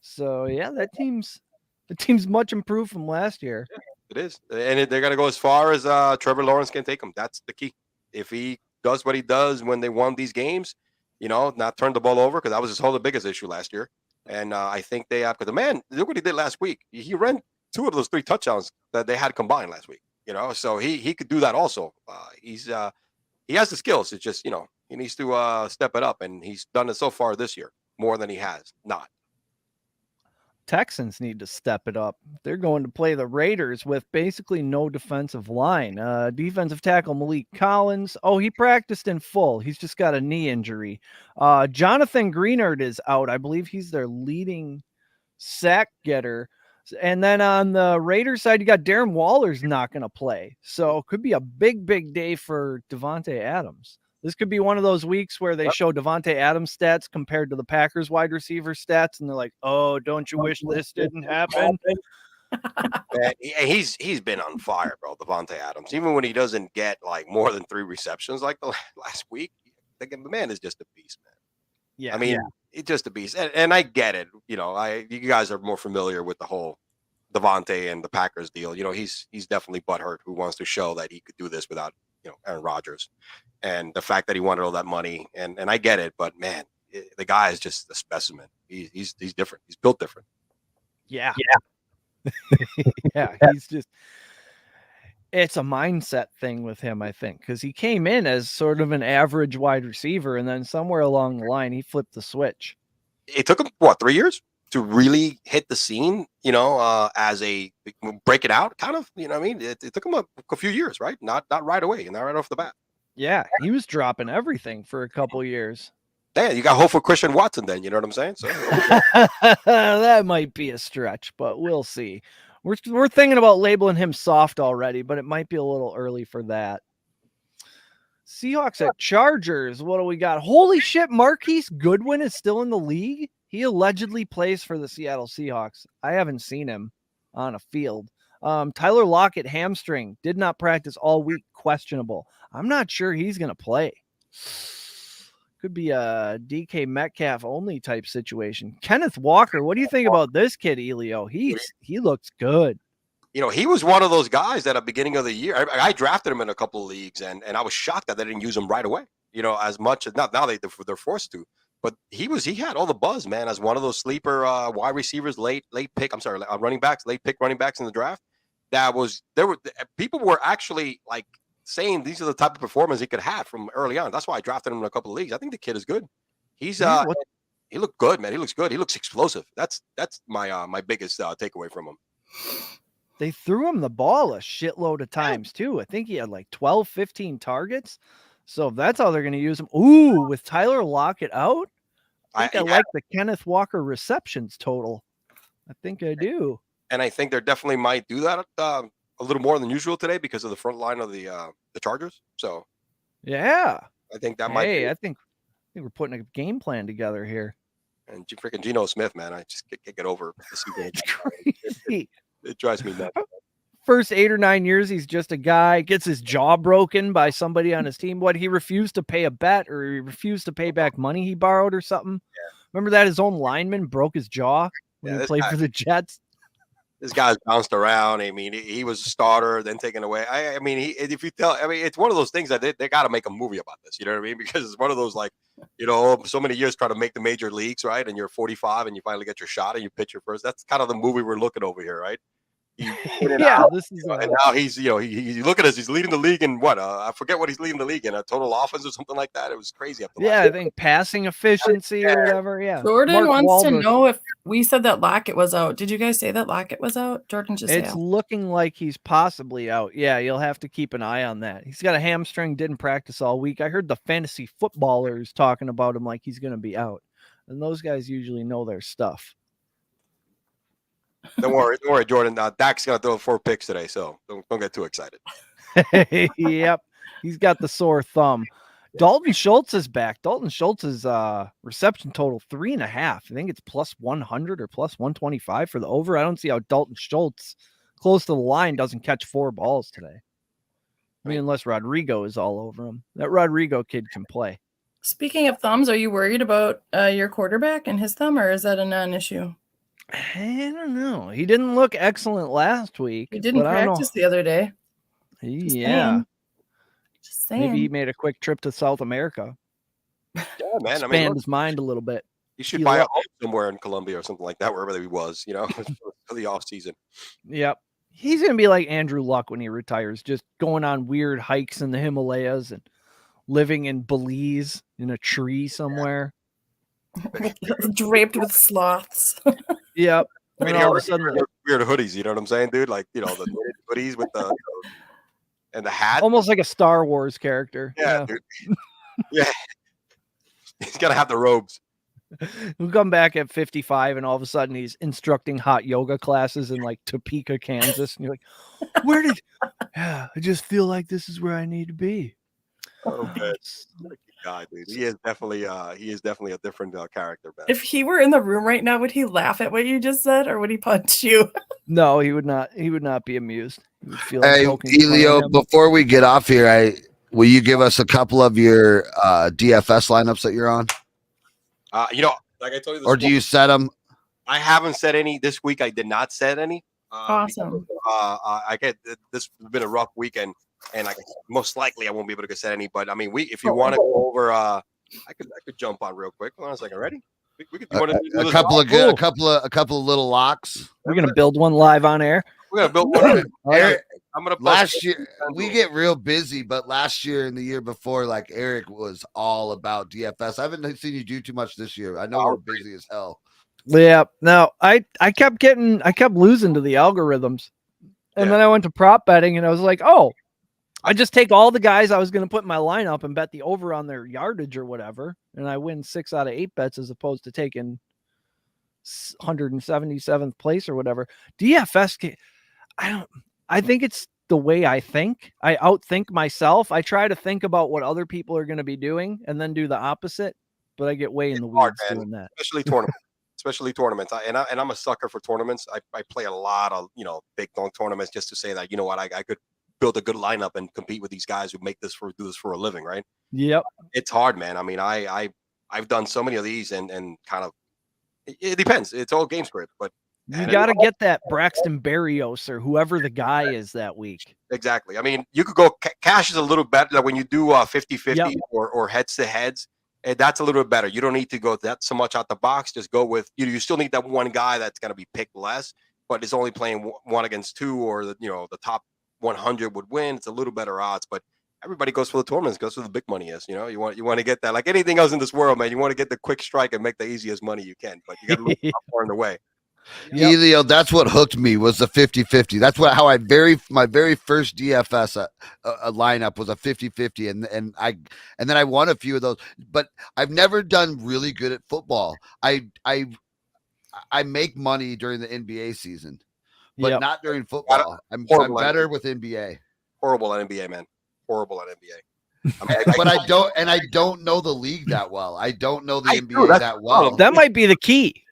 So yeah, the team's much improved from last year. Yeah, it is. And they're going to go as far as Trevor Lawrence can take them. That's the key. If he does what he does when they won these games, not turn the ball over, because that was the biggest issue last year. And I think they have, because the man, look what he did last week. He ran 2 of those 3 touchdowns that they had combined last week. So he could do that also. He has the skills. It's just, he needs to step it up. And he's done it so far this year more than he has not. Texans need to step it up. They're going to play the Raiders with basically no defensive line. Defensive tackle Malik Collins. Oh, he practiced in full. He's just got a knee injury. Jonathan Greenard is out. I believe he's their leading sack getter. And then on the Raiders side, you got Darren Waller's not going to play. So it could be a big, big day for Devontae Adams. This could be one of those weeks where they show Devontae Adams stats compared to the Packers wide receiver stats. And they're like, oh, don't you wish this didn't happen? Man, he's been on fire, bro. Devontae Adams, even when he doesn't get like more than 3 receptions, like the last week, the man is just a beast, man. Yeah. I mean, it's just a beast, and I get it. You guys are more familiar with the whole Devontae and the Packers deal. He's definitely butthurt who wants to show that he could do this without Aaron Rodgers, and the fact that he wanted all that money, and I get it, but man, the guy is just a specimen. He's different. He's built different. Yeah. Yeah, it's a mindset thing with him, I think, because he came in as sort of an average wide receiver, and then somewhere along the line, he flipped the switch. It took him, 3 years to really hit the scene, as a break it out, kind of, what I mean? It took him a few years, right? Not right away, and not right off the bat. Yeah, he was dropping everything for a couple years. Damn, you got hope for Christian Watson then, you know what I'm saying? So that might be a stretch, but we'll see. We're thinking about labeling him soft already, but it might be a little early for that. Seahawks at Chargers. What do we got? Holy shit, Marquise Goodwin is still in the league? He allegedly plays for the Seattle Seahawks. I haven't seen him on a field. Tyler Lockett, hamstring, did not practice all week, questionable. I'm not sure he's going to play. Could be a DK Metcalf only type situation. Kenneth Walker, what do you think about this kid, Elio? He looks good. He was one of those guys at the beginning of the year. I drafted him in a couple of leagues, and I was shocked that they didn't use him right away. As much as not now they're forced to, but he had all the buzz, man, as one of those sleeper wide receivers, late pick. I'm sorry, running backs, late pick running backs in the draft. People were actually like saying these are the type of performance he could have from early on. That's why I drafted him in a couple of leagues. I think the kid is good. He looked good, man. He looks good. He looks explosive. That's my biggest takeaway from him. They threw him the ball a shitload of times too. I think he had like 12, 15 targets. So if that's how they're going to use him. Ooh, with Tyler Lockett out, I like the Kenneth Walker receptions total. I think I do. And I think they definitely might do that a little more than usual today because of the front line of the Chargers. So yeah, I think that might be. I think we're putting a game plan together here. And freaking Geno Smith, man, I just can't get over this. It's crazy. It drives me nuts. First 8 or 9 years, he's just a guy, gets his jaw broken by somebody on his team. He refused to pay a bet, or he refused to pay back money he borrowed or something. Yeah. Remember that his own lineman broke his jaw when he played for the Jets? This guy's bounced around. I mean, he was a starter, then taken away. It's one of those things that they got to make a movie about this. You know what I mean? Because it's one of those, like, so many years trying to make the major leagues, right? And you're 45 and you finally get your shot and you pitch your first. That's kind of the movie we're looking over here, right? This is and now he's he look at us, he's leading the league in what I forget what he's leading the league in, a total offense or something like that. It was crazy up the I think passing efficiency or whatever. Jordan wants to know if we said that Lockett was out. Did you guys say that Lockett was out? Jordan just it's looking like he's possibly out. You'll have to keep an eye on that. He's got a hamstring, didn't practice all week. I heard the fantasy footballers talking about him like he's going to be out, and those guys usually know their stuff. Don't worry, Jordan. Dak's gonna throw 4 picks today, so don't get too excited. Yep, he's got the sore thumb. Dalton Schultz is back. Dalton Schultz's reception total 3.5. I think it's plus 100 or plus 125 for the over. I don't see how Dalton Schultz, close to the line, doesn't catch 4 balls today. I mean, unless Rodrigo is all over him. That Rodrigo kid can play. Speaking of thumbs, are you worried about your quarterback and his thumb, or is that a non-issue? I don't know. He didn't look excellent last week. He didn't practice the other day. Just saying. Maybe he made a quick trip to South America. Yeah, man. Expand his mind a little bit. He should buy a home somewhere in Colombia or something like that, wherever he was, for the off season. Yep. He's going to be like Andrew Luck when he retires, just going on weird hikes in the Himalayas and living in Belize in a tree somewhere. Draped with sloths. Yep. I mean, all of a sudden, weird hoodies, you know what I'm saying, dude? Like, the hoodies with the and the hat. Almost like a Star Wars character. Yeah. Dude. Yeah. He's got to have the robes. He'll come back at 55 and all of a sudden he's instructing hot yoga classes in like Topeka, Kansas. And you're like, I just feel like this is where I need to be. Okay. God, dude. He is definitely a different character, man. If he were in the room right now, would he laugh at what you just said, or would he punch you? No, he would not. He would not be amused. He would feel I'm Hey, poking fun at Elio, him. before we get off here, will you give us a couple of your DFS lineups that you're on? Like I told you, or do you set them? I haven't set any this week. I did not set any. Awesome. I get this has been a rough weekend, and most likely I won't be able to set any. But I mean, if you want to go over, I could jump on real quick. Hold on a second. Ready? We could do A couple of good, a couple of little locks. We're gonna build one live on air. We're gonna build one. I'm gonna. Last year we get real busy, but last year and the year before, like Eric was all about DFS. I haven't seen you do too much this year. I know we're busy as hell. Yeah. No, I kept losing to the algorithms. And then I went to prop betting and I was like, oh, I just take all the guys I was going to put in my lineup and bet the over on their yardage or whatever. And I win 6 out of 8 bets as opposed to taking 177th place or whatever. DFS, I think it's the way I think. I outthink myself. I try to think about what other people are going to be doing and then do the opposite, but I get way in the weeds doing that. Especially tournaments. I'm a sucker for tournaments. I play a lot of, big tournaments just to say that, you know what, I could build a good lineup and compete with these guys who do this for a living, right? Yep. It's hard, man. I mean, I've done so many of these and kind of, it depends. It's all game script, but you got to get that Braxton Berrios or whoever the guy is that week. Exactly. I mean, you could go cash is a little better. Like when you do 50-50 or heads to heads, that's a little bit better. You don't need to go that so much out the box. Just go with you still need that one guy that's going to be picked less, but it's only playing 1 against 2, or the top 100 would win. It's a little better odds, but everybody goes for the tournaments, goes for the big money is. You want to get that, like anything else in this world, man. You want to get the quick strike and make the easiest money you can, but you got to look far in the way. Yep. Elio, that's what hooked me was the 50-50. That's how my very first DFS lineup was a 50-50, and then I won a few of those. But I've never done really good at football. I make money during the NBA season, but not during football. I'm better with NBA. Horrible at NBA, man. Horrible at NBA. I don't know the league that well. I don't know the NBA that well. That might be the key.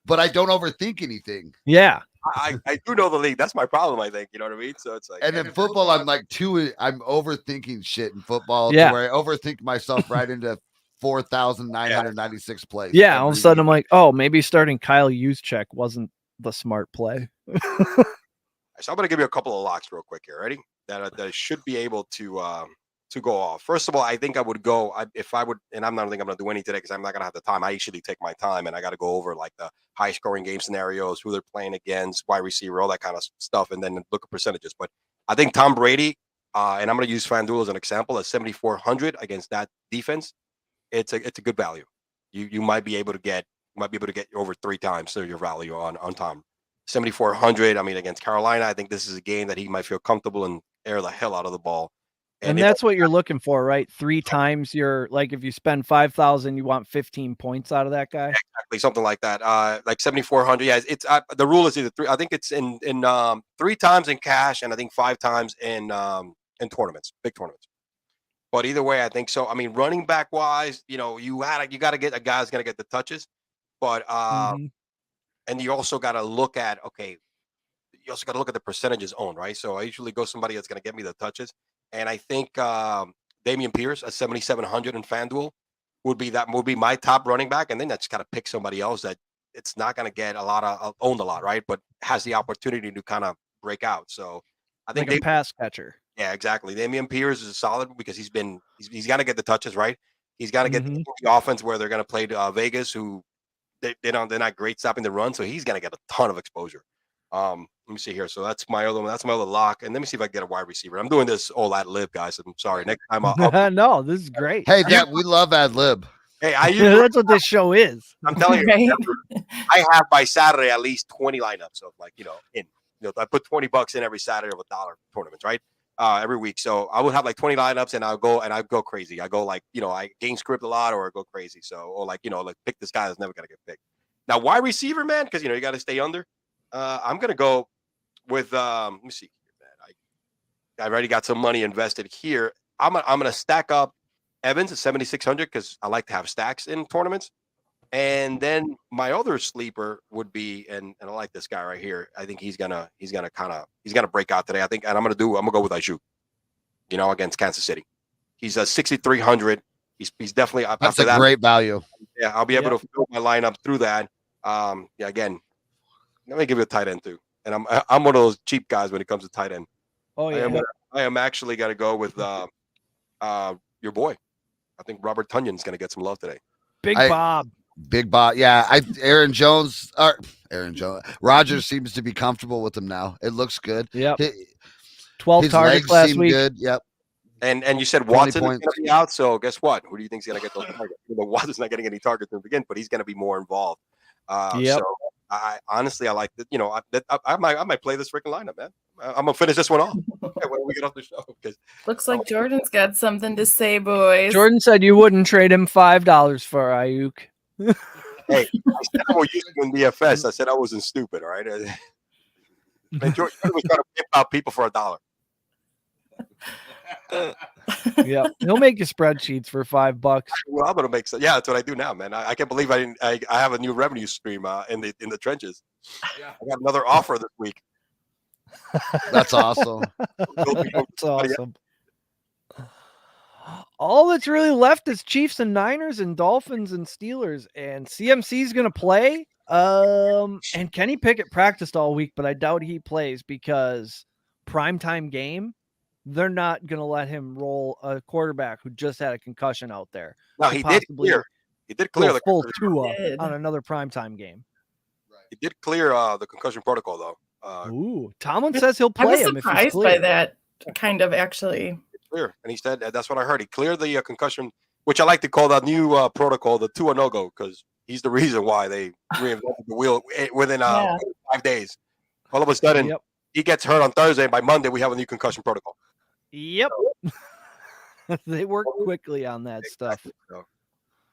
But I don't overthink anything. Yeah. I do know the league. That's my problem, I think. You know what I mean? So it's like, and in football, I'm overthinking shit in football to where I overthink myself right into 4,996 plays. Yeah. All of a sudden I'm like, oh, maybe starting Kyle Juszczyk wasn't the smart play. So I'm going to give you a couple of locks real quick here. Ready? That should be able to go off. First of all, I think I would go if I would, and I'm not think I'm going to do any today because I'm not going to have the time. I usually take my time and I got to go over like the high scoring game scenarios, who they're playing against, wide receiver, all that kind of stuff, and then look at percentages. But I think Tom Brady, and I'm going to use FanDuel as an example, at 7,400 against that defense, it's a good value. You might be able to get over 3 times your value on Tom. 7,400. I mean, against Carolina, I think this is a game that he might feel comfortable and air the hell out of the ball. And that's what you're looking for, right? 3 times your, like if you spend 5,000, you want 15 points out of that guy. Exactly, something like that. Like 7,400. Yeah, it's the rule is either 3. I think it's in 3 times in cash, and I think 5 times in tournaments, big tournaments. But either way, I think so. I mean, running back wise, you got to get a guy who's going to get the touches, but and you also got to look at the percentages owned, right? So I usually go somebody that's going to get me the touches. And I think Dameon Pierce at 7,700 in FanDuel would be my top running back. And then that's got to pick somebody else that it's not going to get owned a lot, right? But has the opportunity to kind of break out. So I think like a pass catcher. Yeah, exactly. Dameon Pierce is solid because he's got to get the touches, right? He's got to get the offense where they're going to play Vegas, who they're not great stopping the run. So he's going to get a ton of exposure. Let me see here. So that's my other lock. And let me see if I can get a wide receiver. I'm doing this all ad lib, guys. I'm sorry. Next time I'll no, this is great. Hey, we love ad lib. Hey, that's what this show is. I'm telling you, I have by Saturday at least 20 lineups of I put $20 in every Saturday of $1 tournaments, right? Every week. So I would have like 20 lineups and I go crazy. I go I game script a lot or I go crazy. So, or pick this guy that's never going to get picked. Now, wide receiver, man, because, you got to stay under. I'm going to go with, let me see here, man. I've already got some money invested here. I'm going to stack up Evans at 7,600 because I like to have stacks in tournaments. And then my other sleeper would be, and I like this guy right here. I think he's gonna break out today. I think, and I'm gonna go with Aiyuk, against Kansas City. He's 6,300. He's definitely That's a great value. Yeah, I'll be able to fill my lineup through that. Again, let me give you a tight end too. And I'm one of those cheap guys when it comes to tight end. Oh yeah. I am actually gonna go with your boy. I think Robert Tunyon's gonna get some love today. Big Bob. Yeah, Aaron Jones. Rodgers seems to be comfortable with him now. It looks good. Yep. 12 targets last week. Good. Yep. And you said Watson is going to be out, so guess what? Who do you think is going to get those targets? Watson's not getting any targets to begin, but he's going to be more involved. So I honestly, I like that. I might play this freaking lineup, man. I'm gonna finish this one off when we get off the show. Looks like Jordan's got something to say, boys. Jordan said you wouldn't trade him $5 for Aiyuk. Hey, I said I was using in DFS. I said I wasn't stupid, all right? And Jordan was trying to pimp out people for $1. Yeah, he'll make you spreadsheets for $5. Well, I'm gonna make some. Yeah, that's what I do now, man. I can't believe I have a new revenue stream in the trenches. Yeah. I got another offer this week. That's awesome. That's awesome. All that's really left is Chiefs and Niners and Dolphins and Steelers, and CMC's going to play. And Kenny Pickett practiced all week, but I doubt he plays because primetime game, they're not going to let him roll a quarterback who just had a concussion out there. No, he did clear. He did clear the full Tua on another primetime game. He did clear the concussion protocol, though. Ooh, Tomlin says he'll play him. I was surprised by that, kind of actually. Clear, and he said that's what I heard. He cleared the concussion, which I like to call that new protocol the Tua no-go, because he's the reason why they reinvented the wheel within 5 days. All of a sudden, he gets hurt on Thursday. By Monday, we have a new concussion protocol. Yep. They work quickly on that stuff. So,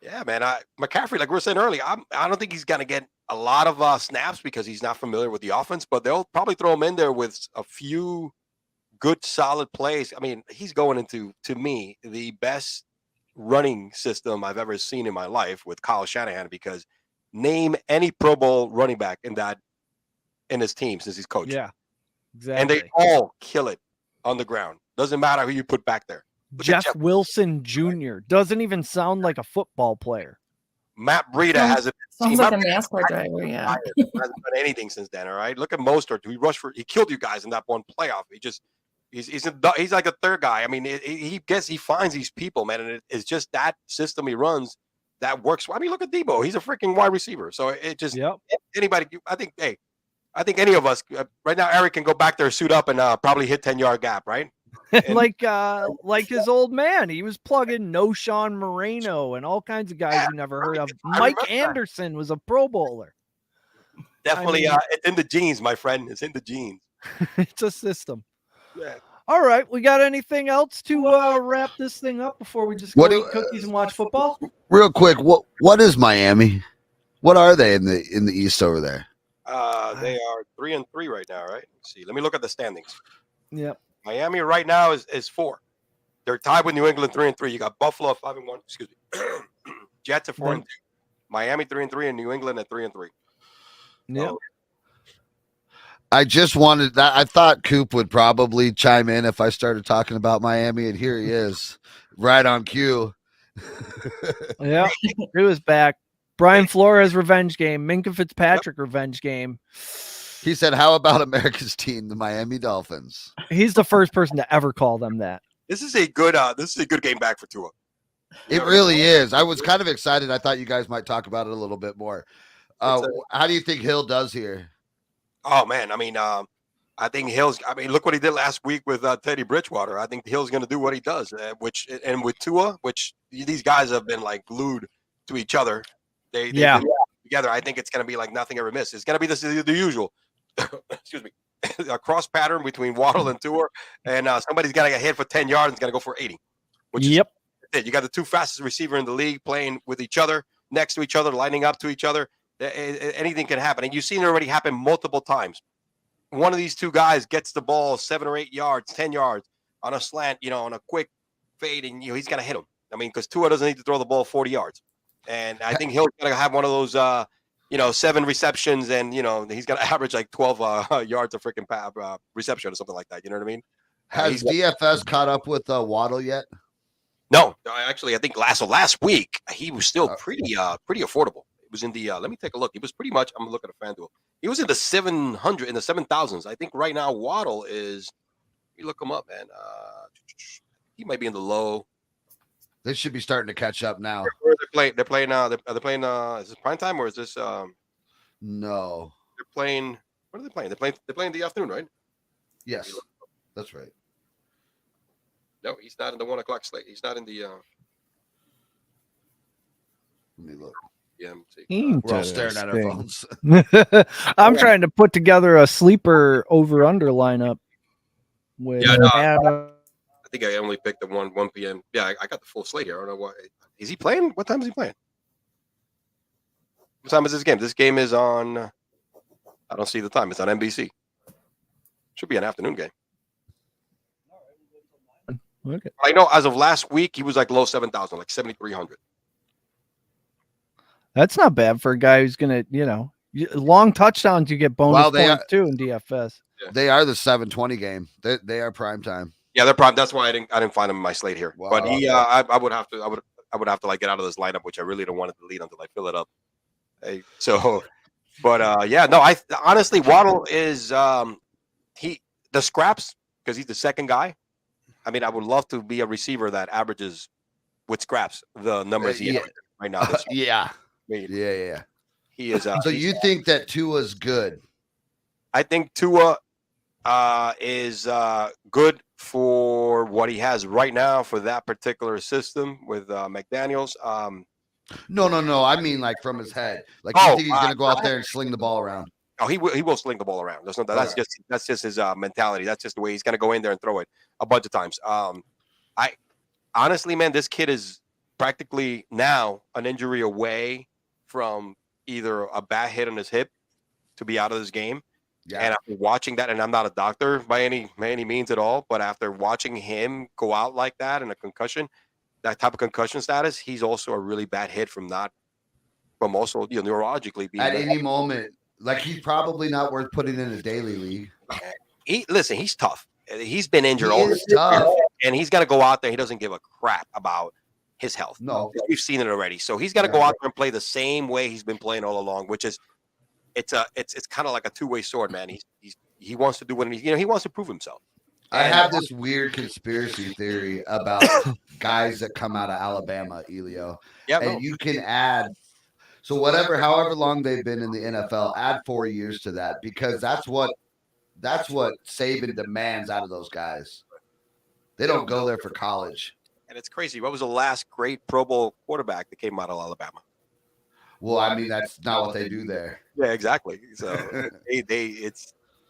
yeah, man. McCaffrey, like we were saying earlier, I don't think he's going to get a lot of snaps because he's not familiar with the offense, but they'll probably throw him in there with a few good, solid plays. I mean, he's going into, to me, the best running system I've ever seen in my life with Kyle Shanahan, because name any Pro Bowl running back in his team since he's coached. Yeah, exactly. And they all kill it on the ground. Doesn't matter who you put back there. Jeff Wilson Jr. doesn't even sound like a football plaplayer. Matt Breida hasn't. Sounds like a NASCAR driver, yeah. He hasn't done anything since then, all right? Look at Mostert. He killed you guys in that one playoff. He's like a third guy. I mean, he finds these people, man, and it's just that system he runs that works. I mean, look at Debo. He's a freaking wide receiver. So it just anybody. I think any of us right now, Eric can go back there, suit up, and probably hit 10-yard gap, right? And, like his old man, he was plugging No Sean Moreno and all kinds of guys you never heard of. Mike Anderson was a Pro Bowler. Definitely, it's in the genes, my friend. It's in the genes. It's a system. Yeah. All right, we got anything else to wrap this thing up before we just go eat cookies and watch football? Real quick, what is Miami? What are they in the East over there? They are 3-3 right now, right? Let's see. Let me look at the standings. Yep. Miami right now is 4. They're tied with New England 3-3. You got Buffalo at 5-1. Excuse me. Jets at 4-2. Miami 3-3 and New England at 3-3. Yeah. So, I just wanted that. I thought Coop would probably chime in if I started talking about Miami, and here he is, right on cue. Yeah, he was back. Brian Flores revenge game. Minka Fitzpatrick revenge game. He said, "How about America's team, the Miami Dolphins?" He's the first person to ever call them that. This is a good game back for Tua. It really is. I was kind of excited. I thought you guys might talk about it a little bit more. How do you think Hill does here? Oh man, I mean, I think Hill's. I mean, look what he did last week with Teddy Bridgewater. I think Hill's going to do what he does, and with Tua, which these guys have been like glued to each other. They together. I think it's going to be like nothing ever missed. It's going to be the usual. Excuse me, a cross pattern between Waddle and Tua, and somebody's got to get hit for 10 yards and it's going to go for 80. Which is it. You got the two fastest receiver in the league playing with each other, next to each other, lining up to each other. Anything can happen, and you've seen it already happen multiple times. One of these two guys gets the ball 7 or 8 yards, 10 yards on a slant, on a quick fade, and he's going to hit him. I mean, because Tua doesn't need to throw the ball 40 yards. And I think he'll going to have one of those, 7 receptions, and, he's going to average like 12 yards of freaking reception or something like that. You know what I mean? Has DFS caught up with Waddle yet? No, actually, I think last week he was still pretty affordable. It was in the let me take a look. He was pretty much. I'm looking at FanDuel. He was in the 700 in the 7,000s. I think right now Waddle is. You look him up, man. He might be in the low. They should be starting to catch up now. Where they're playing. They're playing. Are they playing? Is this prime time or is this? No. They're playing. What are they playing? They're playing in the afternoon, right? Yes, that's right. No, he's not in the 1 o'clock slate. He's not in the. Let me look. Yeah, we're all staring at our phones. I'm trying to put together a sleeper over/under lineup. With I think I only picked the 1 p.m. Yeah, I got the full slate here. I don't know why. Is he playing? What time is he playing? What time is this game? This game is on. I don't see the time. It's on NBC. Should be an afternoon game. Okay. I know as of last week, he was like low 7,000, like 7,300. That's not bad for a guy who's gonna, long touchdowns. You get bonus points too in DFS. Yeah. They are the 7:20 game. They are prime time. Yeah, they're prime. That's why I didn't find him in my slate here. Wow. But he, I would have to like get out of this lineup, which I really don't want to delete until I fill it up. I honestly Waddle is the scraps because he's the second guy. I mean, I would love to be a receiver that averages with scraps the numbers he has right now. Yeah. He is. So you think that Tua's good? I think Tua is good for what he has right now for that particular system with McDaniels. No. I mean, like from his head. Like you think he's going to go out there and sling the ball around? Oh, he will sling the ball around. That's just his mentality. That's just the way he's going to go in there and throw it a bunch of times. I honestly, man, this kid is practically now an injury away from either a bad hit on his hip to be out of this game. Yeah. And after watching that, and I'm not a doctor by any means at all, but after watching him go out like that in a concussion, that type of concussion status, he's also a really bad hit from also neurologically being at any moment. Like he's probably not worth putting in a daily league. He's tough. He's been injured and he's got to go out there. He doesn't give a crap about his health. No, we've seen it already. So he's got to go out there and play the same way he's been playing all along, which is it's kind of like a two-way sword, man. He wants to do what he wants to prove himself. I have this weird conspiracy theory about guys that come out of Alabama, Elio. Yeah, and you can add. So however long they've been in the NFL, add 4 years to that because that's what Saban demands out of those guys. They don't go there for college. And it's crazy. What was the last great Pro Bowl quarterback that came out of Alabama? Well, I mean, that's not what they do there. Yeah, exactly. So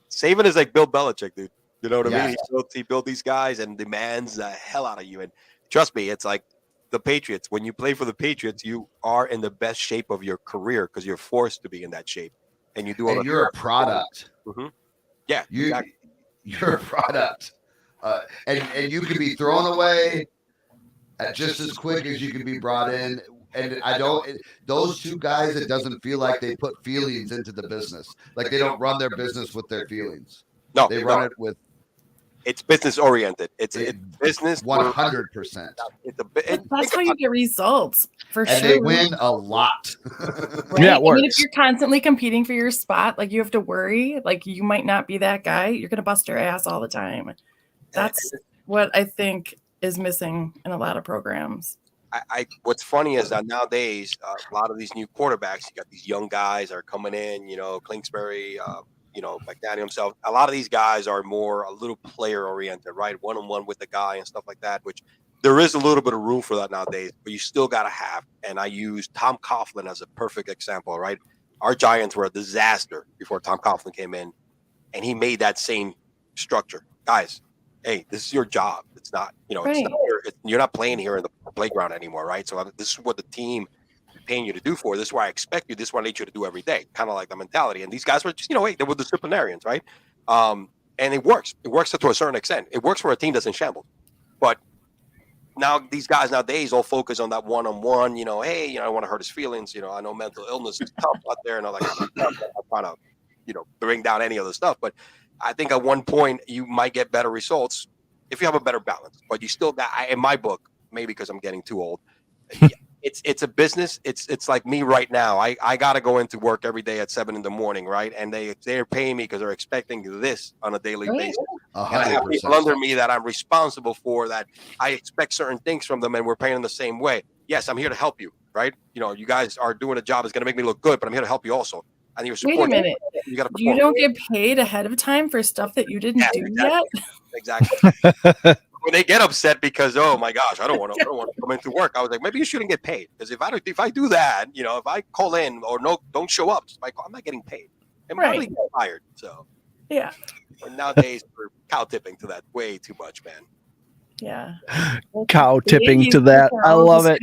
Saban is like Bill Belichick, dude. You know what I mean? He built these guys and demands the hell out of you. And trust me, it's like the Patriots. When you play for the Patriots, you are in the best shape of your career because you're forced to be in that shape. And you do all. And you're a product. Mm-hmm. Yeah, you're a product. And you can be thrown away just as quick as you can be brought in. And those two guys, it doesn't feel like they put feelings into the business. Like they don't run their business with their feelings. No, they run it with. It's business oriented. It's business 100%. That's how you get results for sure. And they win a lot. Right? Yeah, it works. I mean, if you're constantly competing for your spot, like you have to worry, like you might not be that guy. You're gonna bust your ass all the time. That's what I think is missing in a lot of programs. What's funny is that nowadays a lot of these new quarterbacks, you got these young guys that are coming in. Kingsbury. McDaniel himself, a lot of these guys are a little player oriented, right? One-on-one with the guy and stuff like that, which there is a little bit of room for that nowadays, but you still got to have. And I use Tom Coughlin as a perfect example, right? Our Giants were a disaster before Tom Coughlin came in, and he made that same structure. Guys, hey, this is your job. It's not, right. You're not playing here in the playground anymore, right? So this is what the team paying you to do for. This is what I expect you. This is what I need you to do every day. Kind of like the mentality. And these guys were just, they were disciplinarians, right? And it works. It works to a certain extent. It works where a team doesn't shamble. But now these guys nowadays all focus on that one-on-one, hey, I don't want to hurt his feelings. I know mental illness is tough out there and all that kind of stuff. I'm trying to, bring down any other stuff. But I think at one point you might get better results if you have a better balance. But you still, in my book, maybe because I'm getting too old, it's a business. It's like me right now. I got to go into work every day at 7 a.m, right? And they're paying me because they're expecting this on a daily basis. And I have people under me that I'm responsible for, that I expect certain things from them, and we're paying them the same way. Yes, I'm here to help you, right? You guys are doing a job that's going to make me look good, but I'm here to help you also. And you're Wait a minute. You don't get paid ahead of time for stuff that you didn't do yet? Exactly. When they get upset because, oh my gosh, I don't want to come into work, I was like, maybe you shouldn't get paid, because if I do that, if I call in or don't show up, I'm not getting paid. I'm probably get fired. So yeah. And nowadays we're cow tipping to that way too much, man. Yeah. Cow tipping to that. I love it.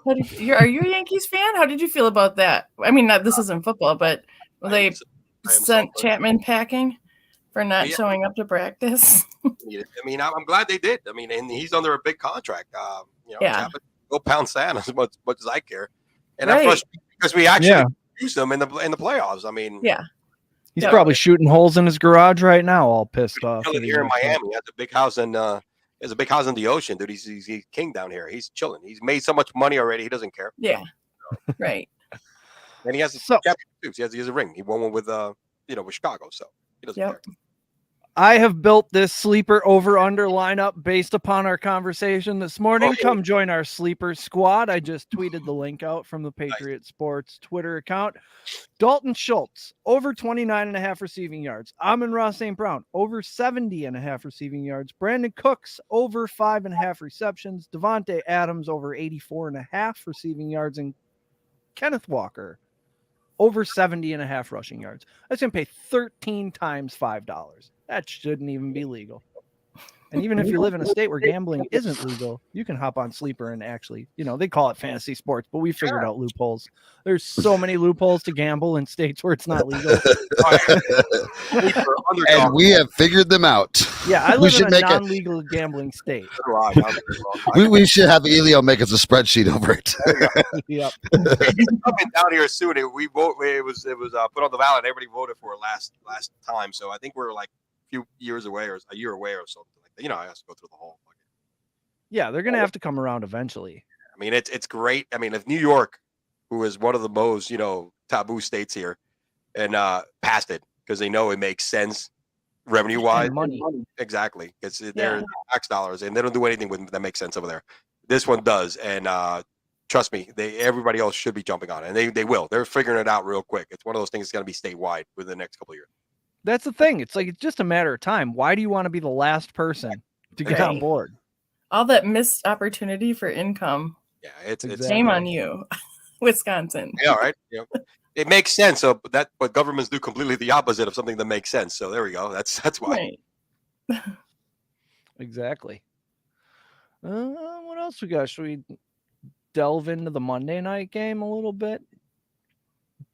Are you a Yankees fan? How did you feel about that? I mean, this isn't football, but they sent Chapman packing for not showing up to practice. I mean, I'm glad they did. I mean, and he's under a big contract. Chapman, go pound sand as much as I care. And I'm frustrated because we actually used them in the playoffs. I mean, he's probably shooting holes in his garage right now, all pissed off. Here in Miami, he has a big house in the ocean, dude. He's king down here. He's chilling. He's made so much money already. He doesn't care. Yeah, right. And he has he has a ring. He won one with with Chicago, so he doesn't care. I have built this sleeper over-under lineup based upon our conversation this morning. Come join our sleeper squad. I just tweeted the link out from the Patriot Sports Twitter account. Dalton Schultz, over 29.5 receiving yards. Amon-Ra St. Brown, over 70.5 receiving yards. Brandon Cooks, over 5.5 receptions. Devontae Adams, over 84.5 receiving yards. And Kenneth Walker, over 70.5 rushing yards. That's going to pay 13 times $5. That shouldn't even be legal. And even if you live in a state where gambling isn't legal, you can hop on Sleeper and actually, they call it fantasy sports, but we figured out loopholes. There's so many loopholes to gamble in states where it's not legal. And we have figured them out. Yeah, I live in a non-legal gambling state. We should have Elio make us a spreadsheet over it. Yep. He's coming down here soon. We vote. It was put on the ballot. Everybody voted for it last time. So I think we're like a few years away or a year away or something like that. I have to go through the whole. Yeah, they're gonna have to come around eventually. I mean, it's great. I mean, if New York, who is one of the most taboo states here, and passed it because they know it makes sense revenue wise, money. Exactly, because they're tax dollars and they don't do anything with that makes sense over there. This one does, and trust me, everybody else should be jumping on it, and they will. They're figuring it out real quick. It's one of those things that's going to be statewide within the next couple of years. That's the thing. It's like it's just a matter of time. Why do you want to be the last person to get on board? All that missed opportunity for income. Yeah, it's shame on you, Wisconsin. Yeah, right. It makes sense. So but governments do completely the opposite of something that makes sense. So there we go. That's why. Right. Exactly. What else we got? Should we delve into the Monday night game a little bit?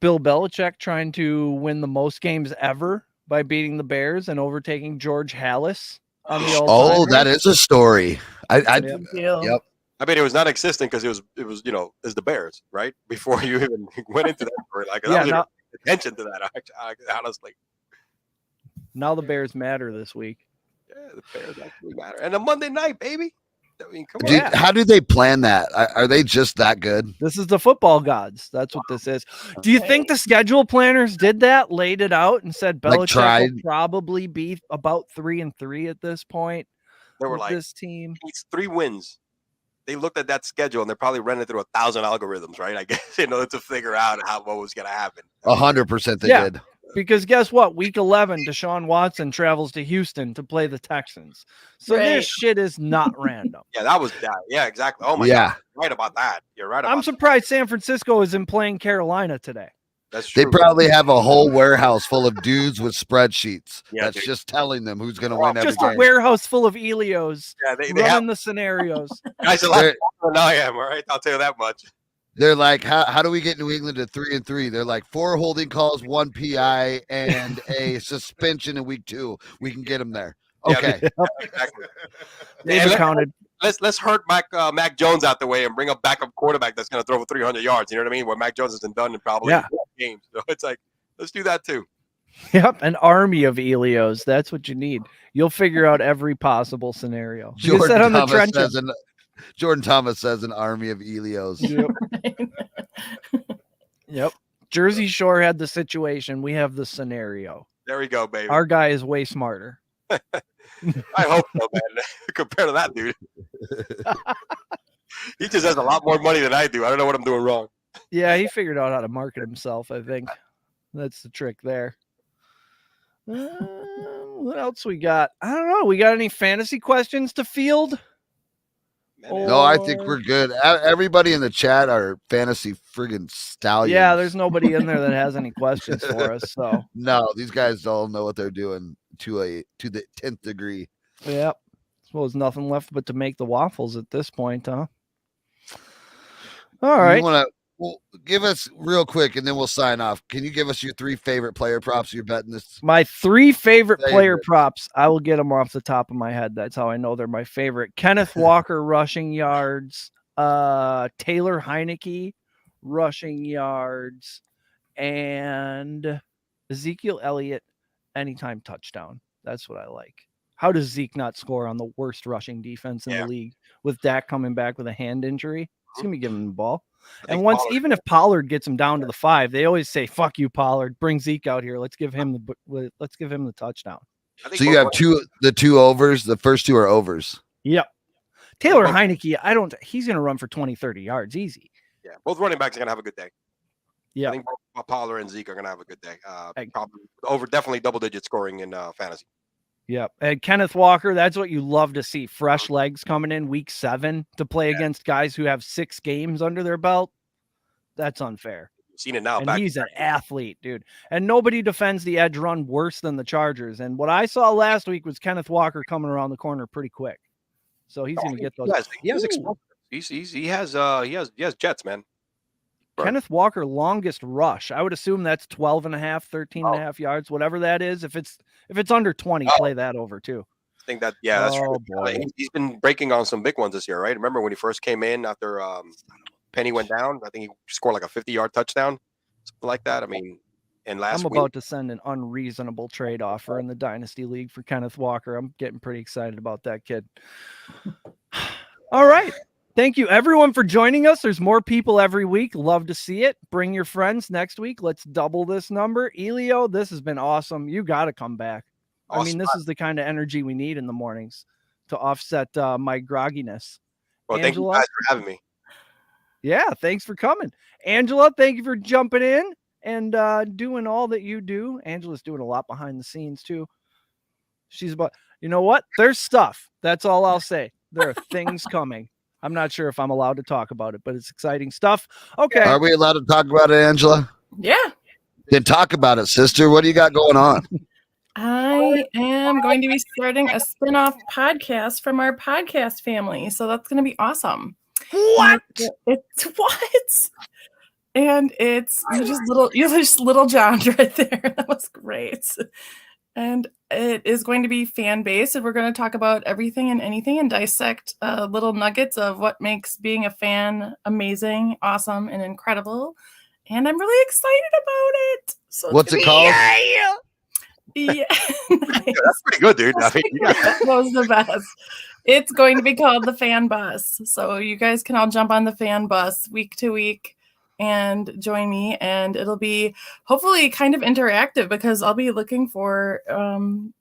Bill Belichick trying to win the most games ever by beating the Bears and overtaking George Halas on the all-time. That is a story. Yep. I mean, it was non-existent because it was it's the Bears, right? Before you even went into that story, attention to that. Honestly, now the Bears matter this week. Yeah, the Bears actually matter, and a Monday night, baby. I mean, come on. How do they plan that? Are they just that good? This is the football gods. That's what this is. Do you think the schedule planners did that, laid it out, and said Belichick will probably be about 3-3 at this point? They were like, this team needs 3 wins. They looked at that schedule and they're probably running through 1,000 algorithms, right? I guess to figure out what was going to happen. 100% they did. Because guess what? Week 11, Deshaun Watson travels to Houston to play the Texans. So this shit is not random. Yeah, that was that. Yeah, exactly. Oh my God. You're right about that. You're right about I'm surprised San Francisco isn't playing Carolina today. That's true. They probably have a whole warehouse full of dudes with spreadsheets. That's just telling them who's going to win every game. Just a warehouse full of Elios running the scenarios. Guys are like, than I am, all right? I'll tell you that much. They're like, how do we get New England to 3-3? They're like 4 holding calls, 1 PI, and a suspension in week 2. We can get them there. Okay. Yeah, exactly. They've And accounted. let's hurt Mac Jones out the way and bring a backup quarterback that's going to throw for 300 yards. You know what I mean? Where Mac Jones hasn't done in probably 4 games. So it's like, let's do that too. Yep, an army of Elios. That's what you need. You'll figure out every possible scenario. Jordan Thomas says an army of Elios. Yep. Jersey Shore had the situation. We have the scenario. There we go, baby. Our guy is way smarter. I hope so, man. Compared to that dude. He just has a lot more money than I do. I don't know what I'm doing wrong. Yeah, he figured out how to market himself, I think. That's the trick there. What else we got? I don't know. We got any fantasy questions to field? No, I think we're good. Everybody in the chat are fantasy friggin' stallions. Yeah, there's nobody in there that has any questions for us. So no, these guys all know what they're doing to the 10th degree. Yep. Suppose nothing left but to make the waffles at this point, huh? All right. You want to give us real quick, and then we'll sign off. Can you give us your 3 favorite player props you're betting this? My 3 favorite player props. I will get them off the top of my head. That's how I know they're my favorite. Kenneth Walker rushing yards, Taylor Heineke rushing yards, and Ezekiel Elliott anytime touchdown. That's what I like. How does Zeke not score on the worst rushing defense in the league with Dak coming back with a hand injury? He's going to be giving him the ball. And even if Pollard gets him down to the 5, they always say, "Fuck you, Pollard. Bring Zeke out here. Let's give him the touchdown." So you have the 2 overs. The first 2 are overs. Yep. Taylor Heineke, he's going to run for 20, 30 yards easy. Yeah, both running backs are going to have a good day. Yeah. I think both Pollard and Zeke are going to have a good day. Probably definitely double-digit scoring in fantasy. Yep. And Kenneth Walker, that's what you love to see. Fresh legs coming in week 7 to play against guys who have 6 games under their belt. That's unfair. You've seen it now. And he's an athlete, dude. And nobody defends the edge run worse than the Chargers. And what I saw last week was Kenneth Walker coming around the corner pretty quick. So he's going to get those. He has explosive. He has jets, man. Kenneth Walker longest rush. I would assume that's 12 and a half, 13 and a half yards, whatever that is. If it's under 20, play that over too. I think that, that's true. He's been breaking on some big ones this year, right? Remember when he first came in after Penny went down? I think he scored like a 50-yard touchdown, something like that. I mean, and last week. I'm about to send an unreasonable trade offer in the Dynasty League for Kenneth Walker. I'm getting pretty excited about that kid. All right. Thank you, everyone, for joining us. There's more people every week. Love to see it. Bring your friends next week. Let's double this number. Elio, this has been awesome. You got to come back. Awesome. I mean, this is the kind of energy we need in the mornings to offset my grogginess. Well, thank you guys for having me. Yeah, thanks for coming. Angela, thank you for jumping in and doing all that you do. Angela's doing a lot behind the scenes, too. She's about, you know what? There's stuff. That's all I'll say. There are things coming. I'm not sure if I'm allowed to talk about it, but it's exciting stuff. Okay. Are we allowed to talk about it, Angela? Yeah. Then talk about it, sister. What do you got going on? I am going to be starting a spin-off podcast from our podcast family. So that's going to be awesome. What? It's what? And it's just little John right there. That was great. And it is going to be fan-based, and we're going to talk about everything and anything and dissect little nuggets of what makes being a fan amazing, awesome, and incredible. And I'm really excited about it. So what's it called? Yeah. Nice. That's pretty good, dude. That was the best. It's going to be called the Fan Bus. So you guys can all jump on the Fan Bus week to week and join me, and it'll be hopefully kind of interactive because I'll be looking for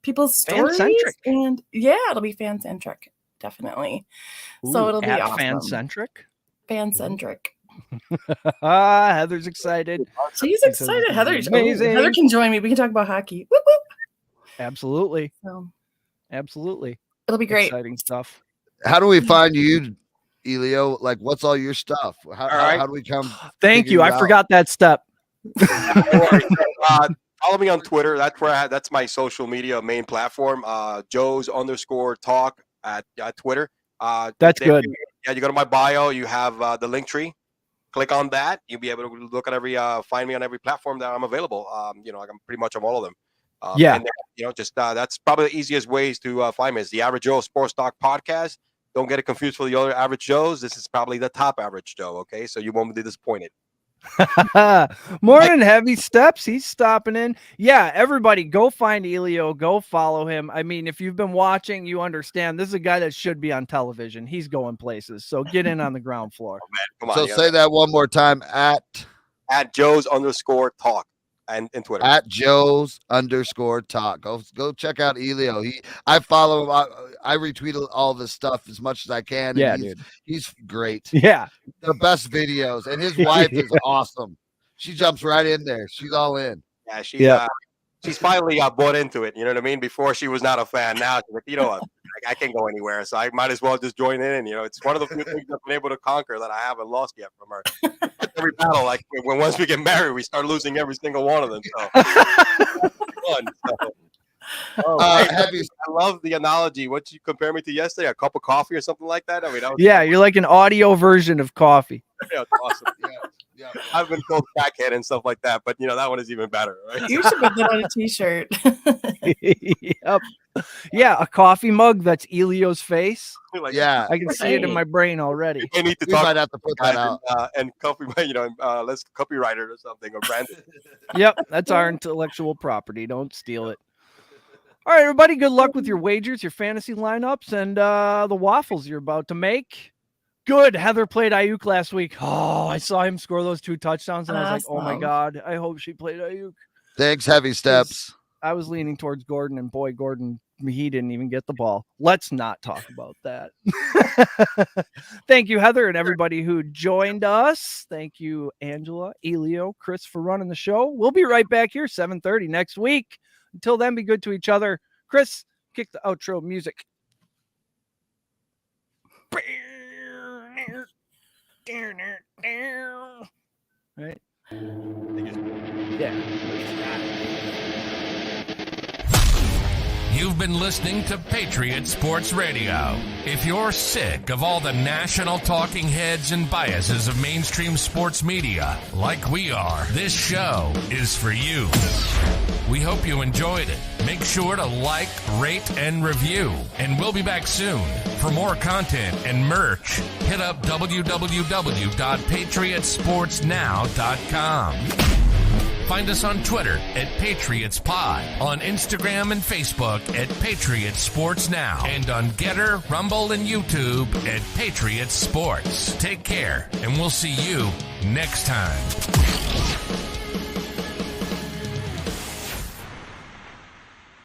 people's stories. Fan-centric. And yeah, it'll be fan-centric, definitely. Ooh, so it'll be awesome. Fan-centric? Fan-centric. Heather's excited. She's excited. Heather can join me. We can talk about hockey. Whoop, whoop. Absolutely. So, absolutely. It'll be great. Exciting stuff. How do we find you, Elio? Like, what's all your stuff? How do we come? Thank you. I forgot that step. Follow me on Twitter. That's my social media main platform. Joe's_talk at Twitter. That's good. Yeah, you go to my bio. You have the link tree. Click on that. You'll be able to look at find me on every platform that I'm available. I'm pretty much on all of them. Yeah. Just that's probably the easiest ways to find me. It's the Average Joe Sports Talk Podcast. Don't get it confused for the other Average Joes. This is probably the top Average Joe. Okay, so you won't be disappointed. Morning, Heavy Steps. He's stopping in. Yeah, everybody go find Elio. Go follow him. I mean, if you've been watching, you understand this is a guy that should be on television. He's going places. So get in on the ground floor. Come on, So say that one more time at Joe's_talk and Twitter. At Joe's_talk. Go check out Elio. I follow him. I retweet all of his stuff as much as I can. Yeah, and dude. He's great. Yeah. The best videos. And his wife is awesome. She jumps right in there. She's all in. Yeah, she's finally bought into it. You know what I mean? Before she was not a fan. Now she's like, you know what? I can't go anywhere, so I might as well just join in. It's one of the few things I've been able to conquer that I haven't lost yet from her. Every battle, like once we get married, we start losing every single one of them. So, fun. I love the analogy. What you compare me to yesterday? A cup of coffee or something like that? I mean, you're like an audio version of coffee. Yeah, it's awesome. Yeah. I've been called crackhead and stuff like that, but that one is even better, right? You should put that on a t-shirt. Yep. Yeah, a coffee mug that's Elio's face. Like, yeah, I can see it in my brain already. We need to we might have to put that out and copy, let's copyright it or something or brand it. Yep, that's our intellectual property. Don't steal it. All right, everybody, good luck with your wagers, your fantasy lineups, and the waffles you're about to make. Good. Heather played Ayuk last week. Oh, I saw him score those 2 touchdowns, and I was like, oh, my God, I hope she played Ayuk. Thanks, Heavy Steps. I was leaning towards Gordon, and boy, Gordon, he didn't even get the ball. Let's not talk about that. Thank you, Heather, and everybody who joined us. Thank you, Angela, Elio, Chris, for running the show. We'll be right back here, 7:30 next week. Until then, be good to each other. Chris, kick the outro music. Right? Yeah. You've been listening to Patriot Sports Radio. If you're sick of all the national talking heads and biases of mainstream sports media, like we are, this show is for you. We hope you enjoyed it. Make sure to like, rate, and review. And we'll be back soon. For more content and merch, hit up www.patriotsportsnow.com. Find us on Twitter at PatriotsPod, on Instagram and Facebook at Patriot Sports Now, and on Getter, Rumble, and YouTube at Patriot Sports. Take care, and we'll see you next time.